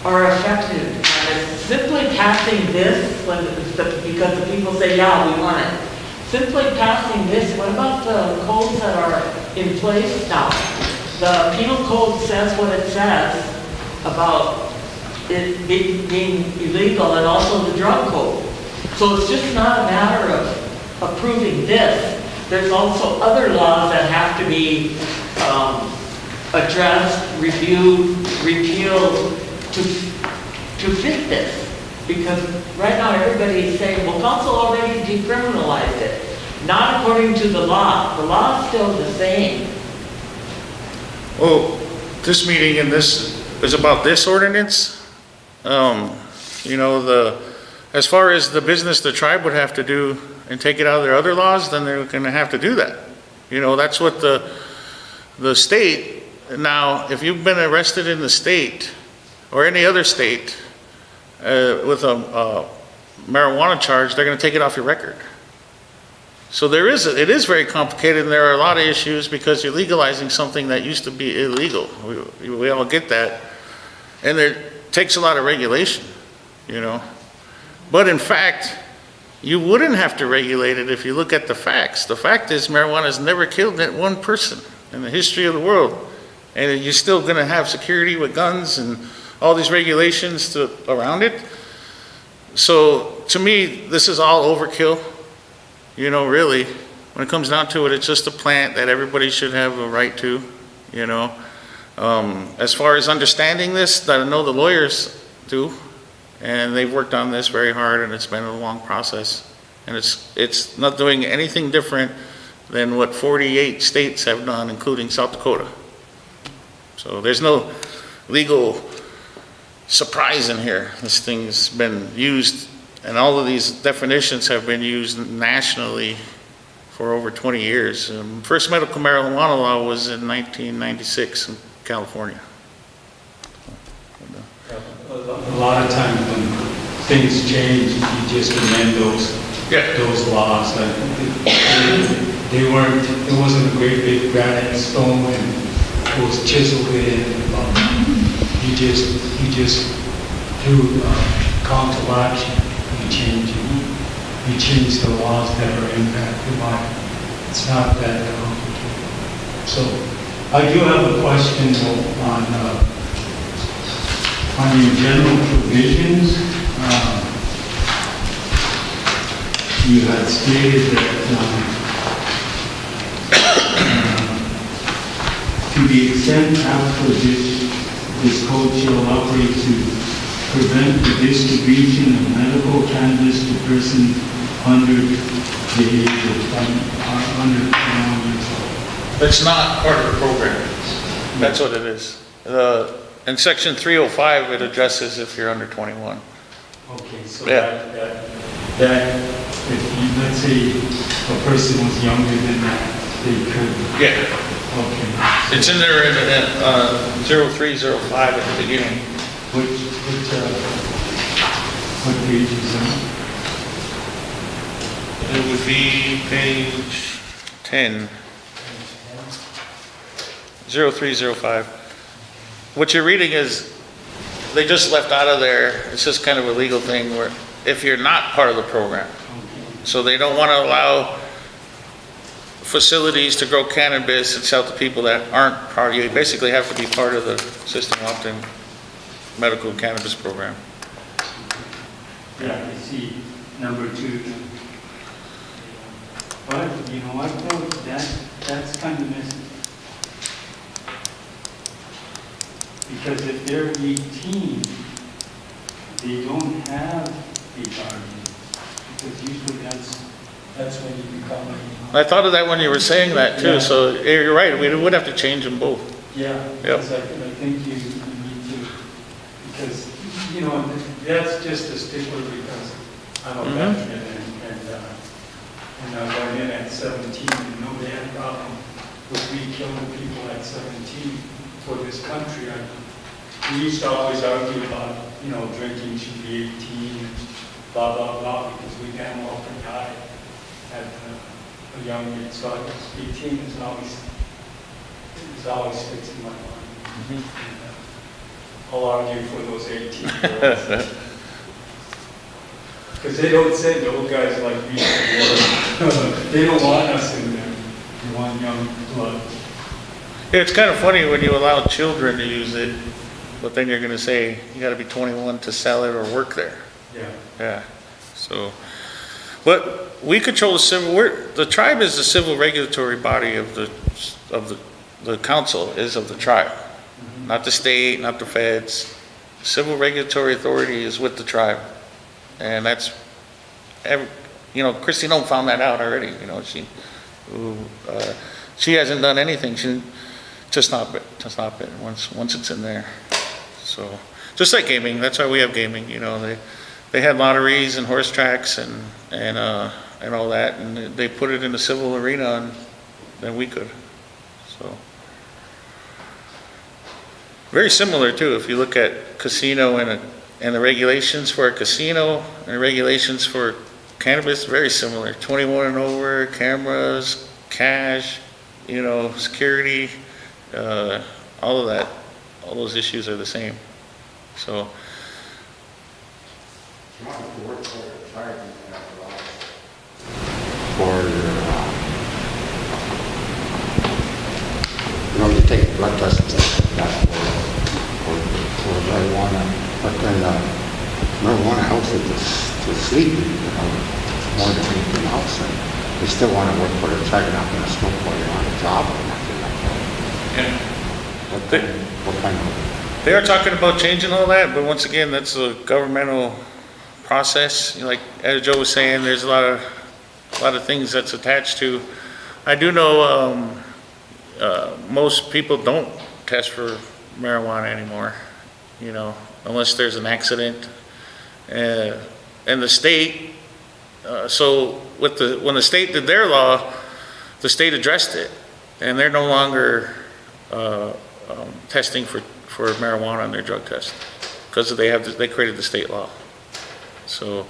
are affected by simply passing this, because the people say, yeah, we want it. Simply passing this, what about the codes that are in place now? The penal code says what it says about it being illegal, and also the drug code. So it's just not a matter of approving this. There's also other laws that have to be addressed, reviewed, repealed to fit this. Because right now everybody's saying, well, council already decriminalized it. Not according to the law. The law is still the same. Well, this meeting and this is about this ordinance. You know, as far as the business the tribe would have to do and take it out of their other laws, then they're gonna have to do that. You know, that's what the state, now, if you've been arrested in the state or any other state with a marijuana charge, they're gonna take it off your record. So it is very complicated, and there are a lot of issues because you're legalizing something that used to be illegal. We all get that. And it takes a lot of regulation, you know. But in fact, you wouldn't have to regulate it if you look at the facts. The fact is marijuana has never killed one person in the history of the world. And you're still gonna have security with guns and all these regulations around it. So to me, this is all overkill. You know, really, when it comes down to it, it's just a plant that everybody should have a right to, you know. As far as understanding this, I know the lawyers do, and they've worked on this very hard, and it's been a long process. And it's not doing anything different than what 48 states have done, including South Dakota. So there's no legal surprise in here. This thing's been used, and all of these definitions have been used nationally for over 20 years. First medical marijuana law was in 1996 in California. A lot of times when things change, you just amend those laws. Like it wasn't a great big granite stone and it was chiseled in. You just do council action. You change the laws that are impacted by it. It's not that complicated. So I do have a question on your general provisions. You had stated that to the extent after this code shall operate to prevent the distribution of medical cannabis to persons under the age of under 21 years old. It's not part of the program. That's what it is. In section 305, it addresses if you're under 21. Okay, so Yeah. that if you, let's say a person was younger than that, they could. Yeah. Okay. It's in there in 0305 at the beginning. What page is that? It would be page 10, 0305. What you're reading is, they just left out of there, it's just kind of a legal thing where if you're not part of the program. So they don't want to allow facilities to grow cannabis and sell to people that aren't part, you basically have to be part of the system often medical cannabis program. Yeah, I see number 2. But, you know, I thought that's kind of missing. Because if they're 18, they don't have a guardian. Because usually that's when you become I thought of that when you were saying that too, Yeah. so you're right, we would have to change them both. Yeah, Yep. because I think you need to, because, you know, that's just a stickler because I'm a veteran and I went in at 17 and nobody had a problem with me killing people at 17 for this country. We used to always argue about, you know, drinking should be 18, blah, blah, blah, because we damn well could die at a young age. So 18 is always fixed in my mind. And, I'll argue for those 18-year-olds. Because they don't send old guys like me to work. They don't want us in there. They want young blood. Yeah, it's kind of funny when you allow children to use it, but then you're gonna say, you gotta be 21 to sell it or work there. Yeah. Yeah, so, but we control the tribe is the civil regulatory body of the council is of the tribe. Not the state, not the feds. Civil regulatory authority is with the tribe. And that's, you know, Christy Nome found that out already, you know, she hasn't done anything to stop it, once it's in there. So, just like gaming, that's why we have gaming, you know, they had lotteries and horse tracks and all that, and they put it in the civil arena and then we could, so. Very similar too, if you look at casino and the regulations for a casino and the regulations for Cannabis, very similar, 21 and over, cameras, cash, security, all of that, all those issues are the same. So, For you take blood tests and stuff, that's for marijuana, but then marijuana helps you to sleep, more than anything else, and they still want to work for the check, not going to smoke while you're on a job or nothing like that. yeah. What kind of, They are talking about changing all that, but once again, that's a governmental process. Like as Joe was saying, there's a lot of things that's attached to. I do know most people don't test for marijuana anymore, unless there's an accident. And the state, so when the state did their law, the state addressed it, and they're no longer testing for marijuana on their drug test because they created the state law. So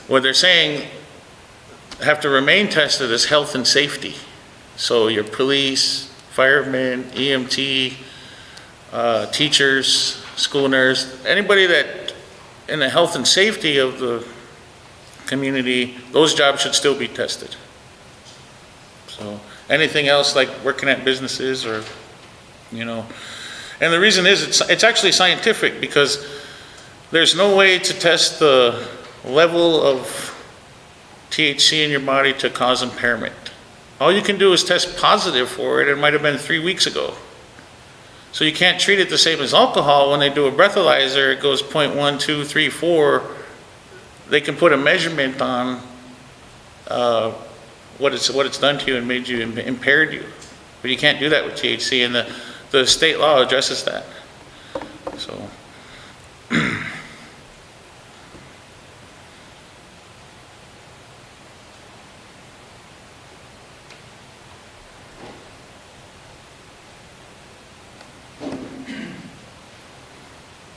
what they're saying have to remain tested is health and safety. So your police, firemen, EMT, teachers, school nurse, anybody that in the health and safety of the community, those jobs should still be tested. So anything else like working at businesses or, and the reason is it's actually scientific because there's no way to test the level of THC in your body to cause impairment. All you can do is test positive for it. It might have been 3 weeks ago. So you can't treat it the same as alcohol. When they do a breathalyzer, it goes 0.1, 2, 3, 4. They can put a measurement on what it's done to you and made you impaired you. But you can't do that with THC, and the state law addresses that. So.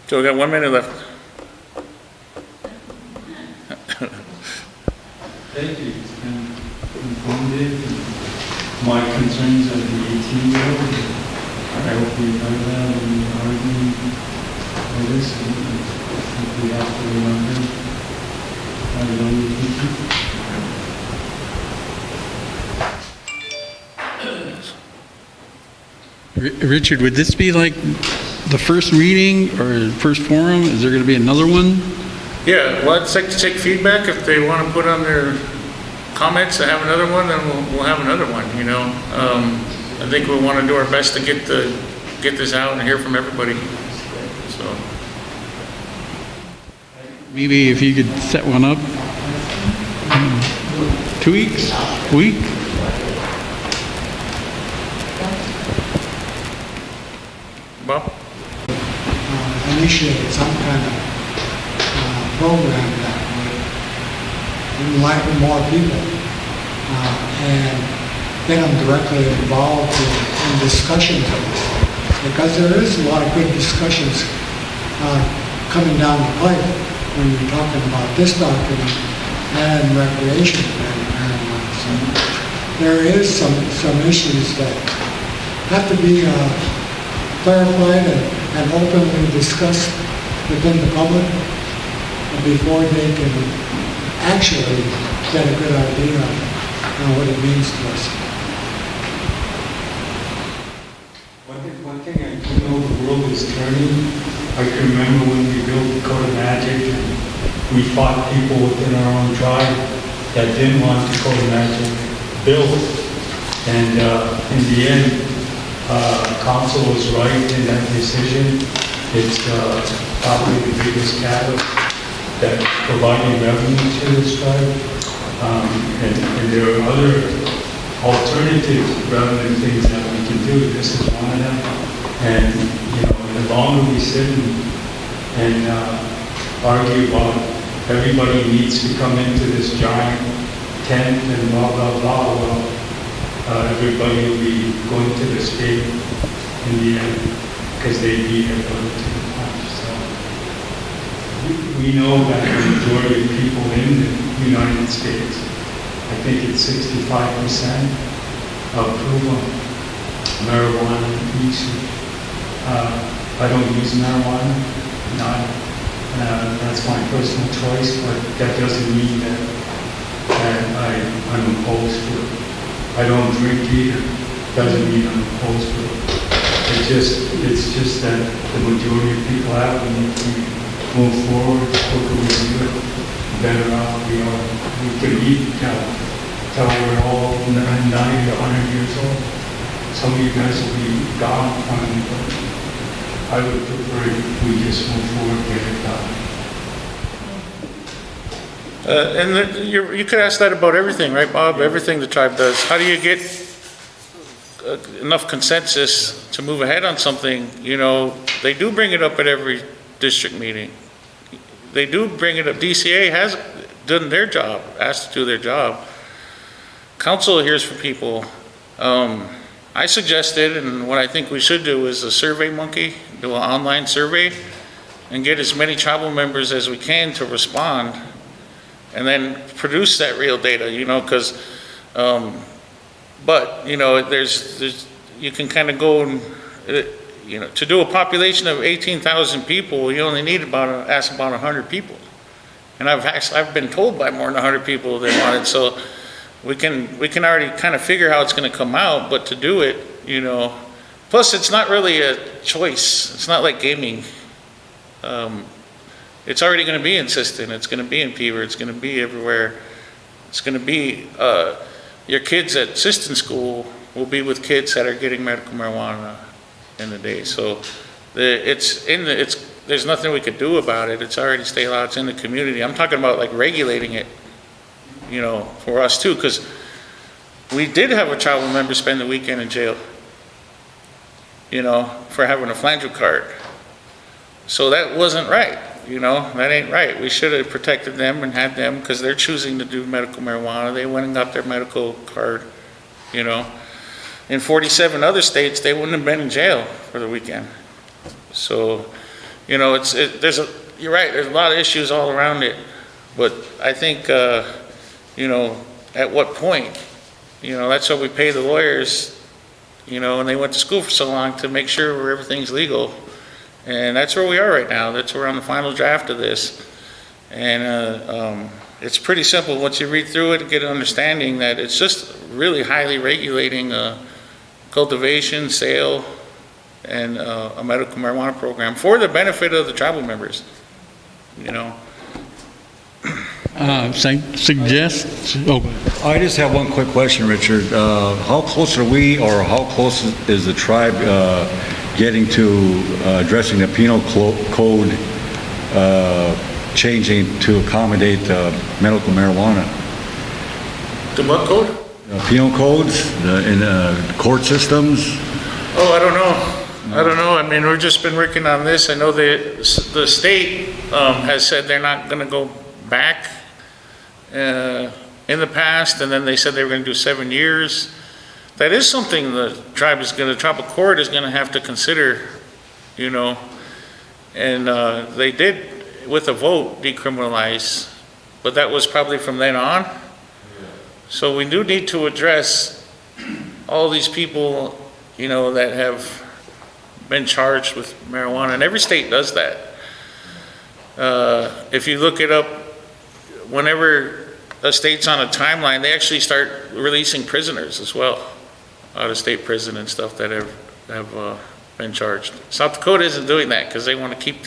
So we got 1 minute left. Thank you. It's been informative. My concerns of the 18-year-old. I hope we heard that when we argued for this. And if we have to remember our young people. Richard, would this be like the first reading or first forum? Is there going to be another one? Yeah, well, I'd like to take feedback. If they want to put on their comments to have another one, then we'll have another one, I think we'll want to do our best to get this out and hear from everybody. So Maybe if you could set one up. 2 weeks? Week? Bob? Initiate some kind of program that would enlighten more people and get them directly involved in discussions of this. Because there is a lot of good discussions coming down the pipe when you're talking about this document and recreation marijuana. So there is some issues that have to be clarified and openly discussed within the public before they can actually get a good idea of what it means to us. One thing I do know, the world is turning. I can remember when we built the Code of Magic and we fought people within our own tribe that didn't want the Code of Magic built. And in the end, council was right in that decision. It's probably the biggest catalyst that providing revenue to this tribe. And there are other alternative revenue things that we can do. This is one of them. And the longer we sit and argue about everybody needs to come into this giant tent and blah, blah, blah, well, everybody will be going to the state in the end because they need everybody too much. So we know that the majority of people in United States. I think it's 65% approval of marijuana use. I don't use marijuana, not, that's my personal choice, but that doesn't mean that I'm opposed to it. I don't drink either, doesn't mean I'm opposed to it. It's just that the majority of people have, and if we move forward, the quicker we do it, the better off we are. We could eat till we're all 90, 100 years old. Some of you guys will be gone finally, but I would prefer if we just move forward, get it done. And you could ask that about everything, right, Bob? Everything the tribe does. How do you get enough consensus to move ahead on something? You know, they do bring it up at every district meeting. They do bring it up. DCA has done their job, asked to do their job. Council hears from people. I suggested, and what I think we should do is a survey monkey, do an online survey, and get as many tribal members as we can to respond, and then produce that real data, you know, because, but, you know, there's, you can kind of go and, you know, to do a population of 18,000 people, you only need ask about 100 people. And I've been told by more than 100 people they want it, so we can already kind of figure how it's going to come out, but to do it, you know, plus it's not really a choice. It's not like gaming. It's already going to be in Siston. It's going to be in Peaver. It's going to be everywhere. It's going to be, your kids at Siston School will be with kids that are getting medical marijuana in the day. So there's nothing we could do about it. It's already state law. It's in the community. I'm talking about like regulating it, you know, for us too, because we did have a tribal member spend the weekend in jail, you know, for having a flanger card. So that wasn't right, you know, that ain't right. We should have protected them and had them, because they're choosing to do medical marijuana. They went and got their medical card, you know. In 47 other states, they wouldn't have been in jail for the weekend. So, you know, you're right, there's a lot of issues all around it, but I think, you know, at what point, you know, that's what we pay the lawyers, you know, and they went to school for so long to make sure everything's legal. And that's where we are right now. That's where we're on the final draft of this. And it's pretty simple. Once you read through it and get an understanding that it's just really highly regulating cultivation, sale, and a medical marijuana program for the benefit of the tribal members, you know. Suggest, I just have one quick question, Richard. How close are we, or how close is the tribe getting to addressing the penal code changing to accommodate medical marijuana? The what code? Penal codes in court systems? Oh, I don't know. I don't know. I mean, we've just been working on this. I know the state has said they're not going to go back in the past, and then they said they were going to do 7 years. That is something the tribal court is going to have to consider, you know. And they did, with a vote, decriminalize, but that was probably from then on. So we do need to address all these people, you know, that have been charged with marijuana, and every state does that. If you look it up, whenever a state's on a timeline, they actually start releasing prisoners as well, out of state prison and stuff that have been charged. South Dakota isn't doing that because they want to keep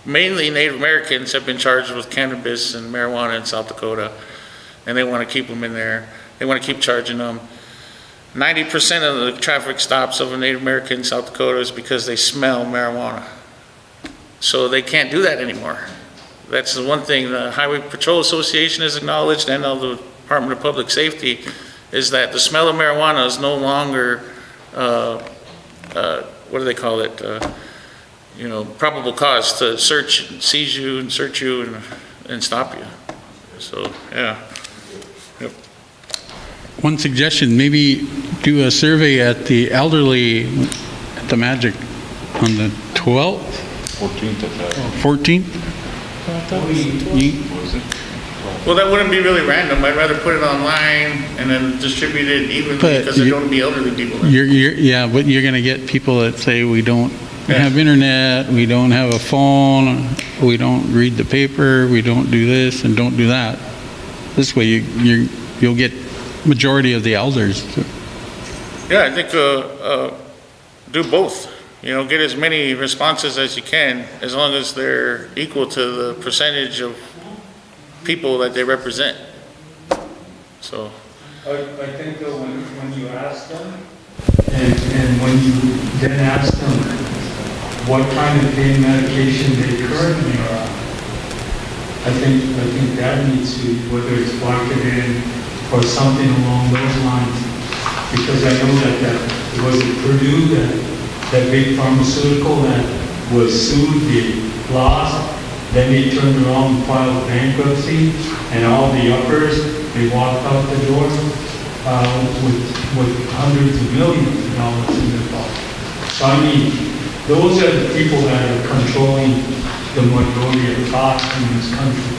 mainly Native Americans have been charged with cannabis and marijuana in South Dakota, and they want to keep them in there. They want to keep charging them. 90% of the traffic stops of a Native American in South Dakota is because they smell marijuana. So they can't do that anymore. That's the one thing the Highway Patrol Association has acknowledged, and all the Department of Public Safety, is that the smell of marijuana is no longer, what do they call it? You know, probable cause to seize you and search you and stop you. So, yeah. Yep. one suggestion, maybe do a survey at the elderly at the Magic on the 12th? 14th of that. 14th? I thought it was 12. You- Was it? Well, that wouldn't be really random. I'd rather put it online and then distribute it evenly But because there's you- going to be elderly people. there. Yeah, but you're gonna get people that say, we don't have internet, we don't have a phone, we don't read the paper, we don't do this and don't do that. This way you'll get majority of the elders. Yeah, I think, do both. You know, get as many responses as you can, as long as they're equal to the percentage of people that they represent. So, I think though, when you ask them, and when you then ask them what kind of pain medication they currently are on, I think that needs to, whether it's Vicodin or something along those lines, because I know that was it Purdue, that big pharmaceutical that was sued, they lost, then they turned around and filed bankruptcy, and all the uppers, they walked out the door with hundreds of millions of dollars in their pocket. So I mean, those are the people that are controlling the majority of thought in this country.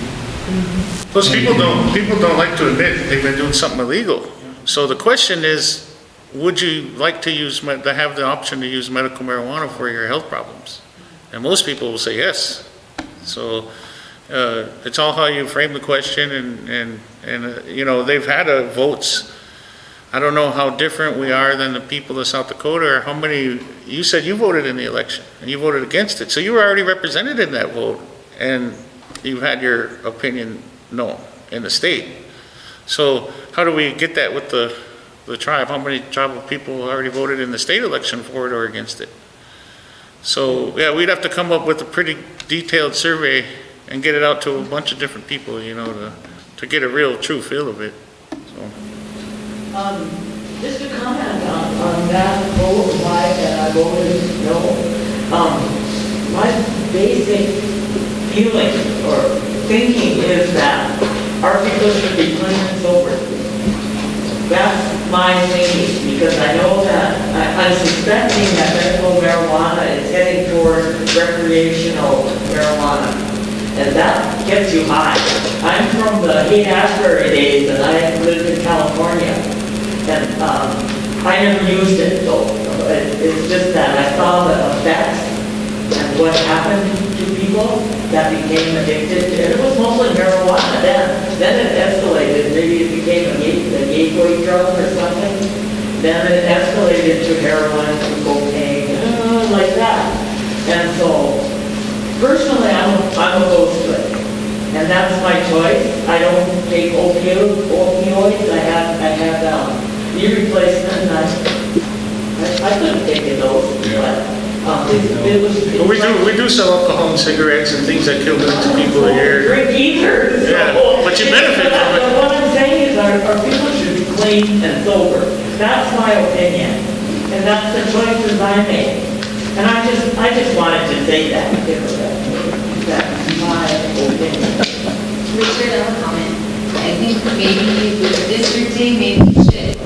plus people don't like to admit they've been doing something illegal. So the question is, would you like to to have the option to use medical marijuana for your health problems? And most people will say yes. So, it's all how you frame the question and you know, they've had votes. I don't know how different we are than the people of South Dakota, or how many, you said you voted in the election and you voted against it. So you were already represented in that vote and you've had your opinion known in the state. So how do we get that with the tribe? How many tribal people already voted in the state election for it or against it? So, yeah, we'd have to come up with a pretty detailed survey and get it out to a bunch of different people, you know, to get a real true feel of it, so. Just to comment on that vote, why that I voted no. My basic feeling or thinking is that our people should be clean and sober. That's my thinking, because I know that, I'm suspecting that medical marijuana is heading toward recreational marijuana. And that gets you high. I'm from the Haight-Ashbury days, and I lived in California. And I never used it, so it's just that I saw the effects and what happened to people that became addicted. And it was mostly marijuana then. Then it escalated. Maybe it became a gateway drug or something. Then it escalated to heroin and cocaine, like that. And so, personally, I'm opposed to it. And that's my choice. I don't take opioids. I had knee replacement, and I couldn't take it those, but it was. We do sell alcohol and cigarettes and things that kill millions of people a year. Drink either. Yeah, but you benefit from it. What I'm saying is our people should be clean and sober. That's my opinion, and that's the choices I make. And I just wanted to say that. That's my opinion. Richard, I have a comment. I think maybe with districting, maybe we should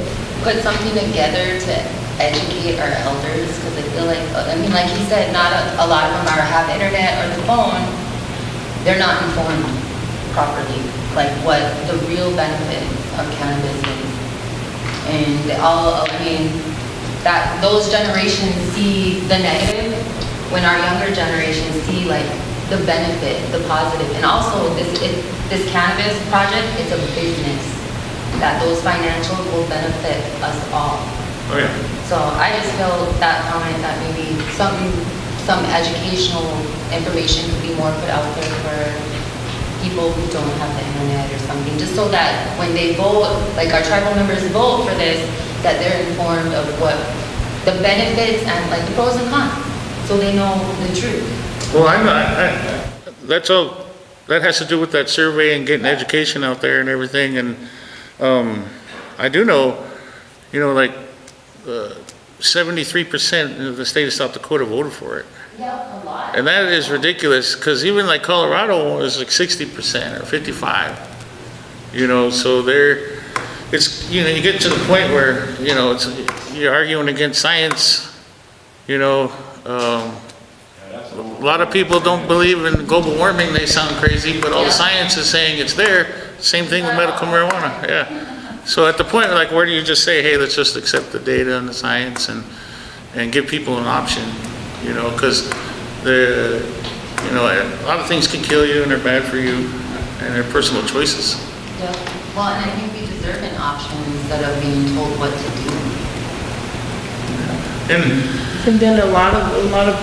put something together to educate our elders, because I feel like, I mean, like he said, not a lot of them have internet or the phone. They're not informed properly, like what the real benefit of cannabis is. And they all, I mean, that those generations see the negative when our younger generations see like the benefit, the positive. And also this cannabis project is a business that those financials will benefit us all. Oh, yeah. So I just feel that comment that maybe some educational information could be more put out there for people who don't have the internet or something, just so that when they vote, like our tribal members vote for this, that they're informed of what the benefits and like the pros and cons, so they know the truth. Well, that's all, that has to do with that survey and getting education out there and everything, and I do know, you know, like 73% of the state of South Dakota voted for it. Yeah, a lot. And that is ridiculous, because even like Colorado was like 60% or 55, you know, so it's, you know, you get to the point where, you know, you're arguing against science, you know. A lot of people don't believe in global warming. They sound crazy, but all the science is saying it's there. Same thing with medical marijuana, yeah. So at the point, like, where do you just say, hey, let's just accept the data and the science and give people an option, you know, because a lot of things can kill you and they're bad for you and they're personal choices. Yeah. Well, and I think we deserve an option instead of being told what to do. And then a lot of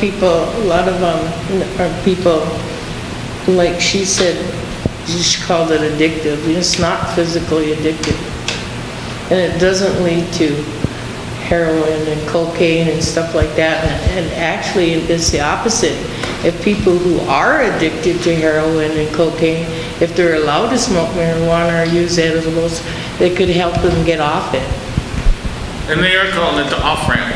people, like she said, she called it addictive. It's not physically addictive. And it doesn't lead to heroin and cocaine and stuff like that. And actually, it's the opposite. If people who are addicted to heroin and cocaine, if they're allowed to smoke marijuana or use edibles, they could help them get off it. And they are calling it the off-ramp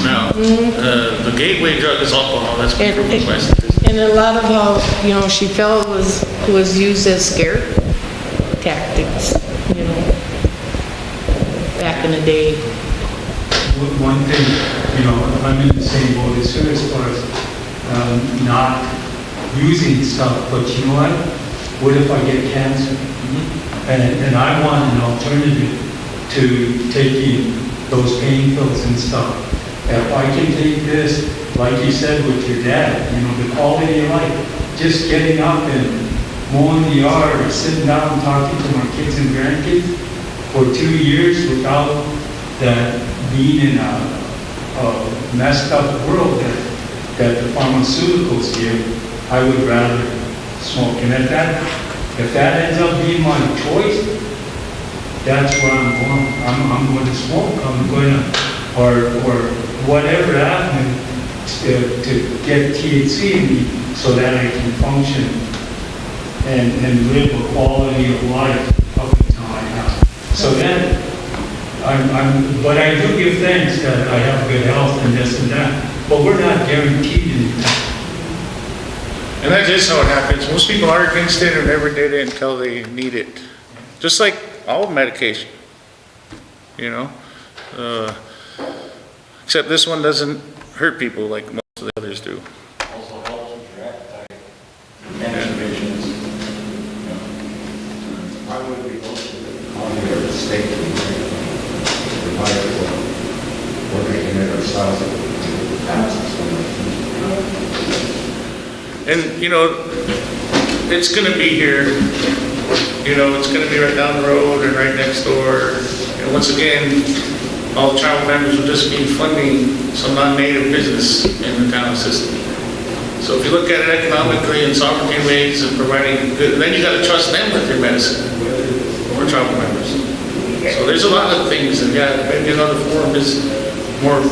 now. The gateway drug is alcohol, that's what people requested. And a lot of how, she felt was used as scare tactics, back in the day. One thing, I'm in the same boat as her as far as not using stuff, but you know what if I get cancer? And I want an alternative to taking those pain pills and stuff. If I can take this, like you said with your dad, the quality of life, just getting up and mowing the yard or sitting down and talking to my kids and grandkids for 2 years without that being in a messed up world that the pharmaceuticals give, I would rather smoke. And if that ends up being my choice, that's where I'm going. I'm going to smoke. I'm going to, or whatever avenue to get THC in me so that I can function and live a quality of life up until I have. So then, but I do give thanks that I have good health and this and that, but we're not guaranteed anything. And that is how it happens. Most people are against it or never did it until they need it. Just like all medication, except this one doesn't hurt people like most of the others do. Also helps with your appetite, inhibitions. I would be close to the county or the state to provide for we're making it ourselves to pass And, it's going to be here. It's going to be right down the road and right next door. And once again, all the tribal members will just be funding some non-native business in the town system. So if you look at it economically and sovereignty ways and providing good, then you got to trust them with your medicine, or tribal members. So there's a lot of things, and yeah, maybe another forum is more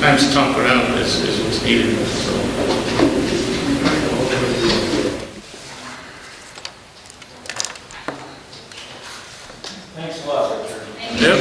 times to talk it out is what's needed. So. Thanks a lot, Richard. Yep.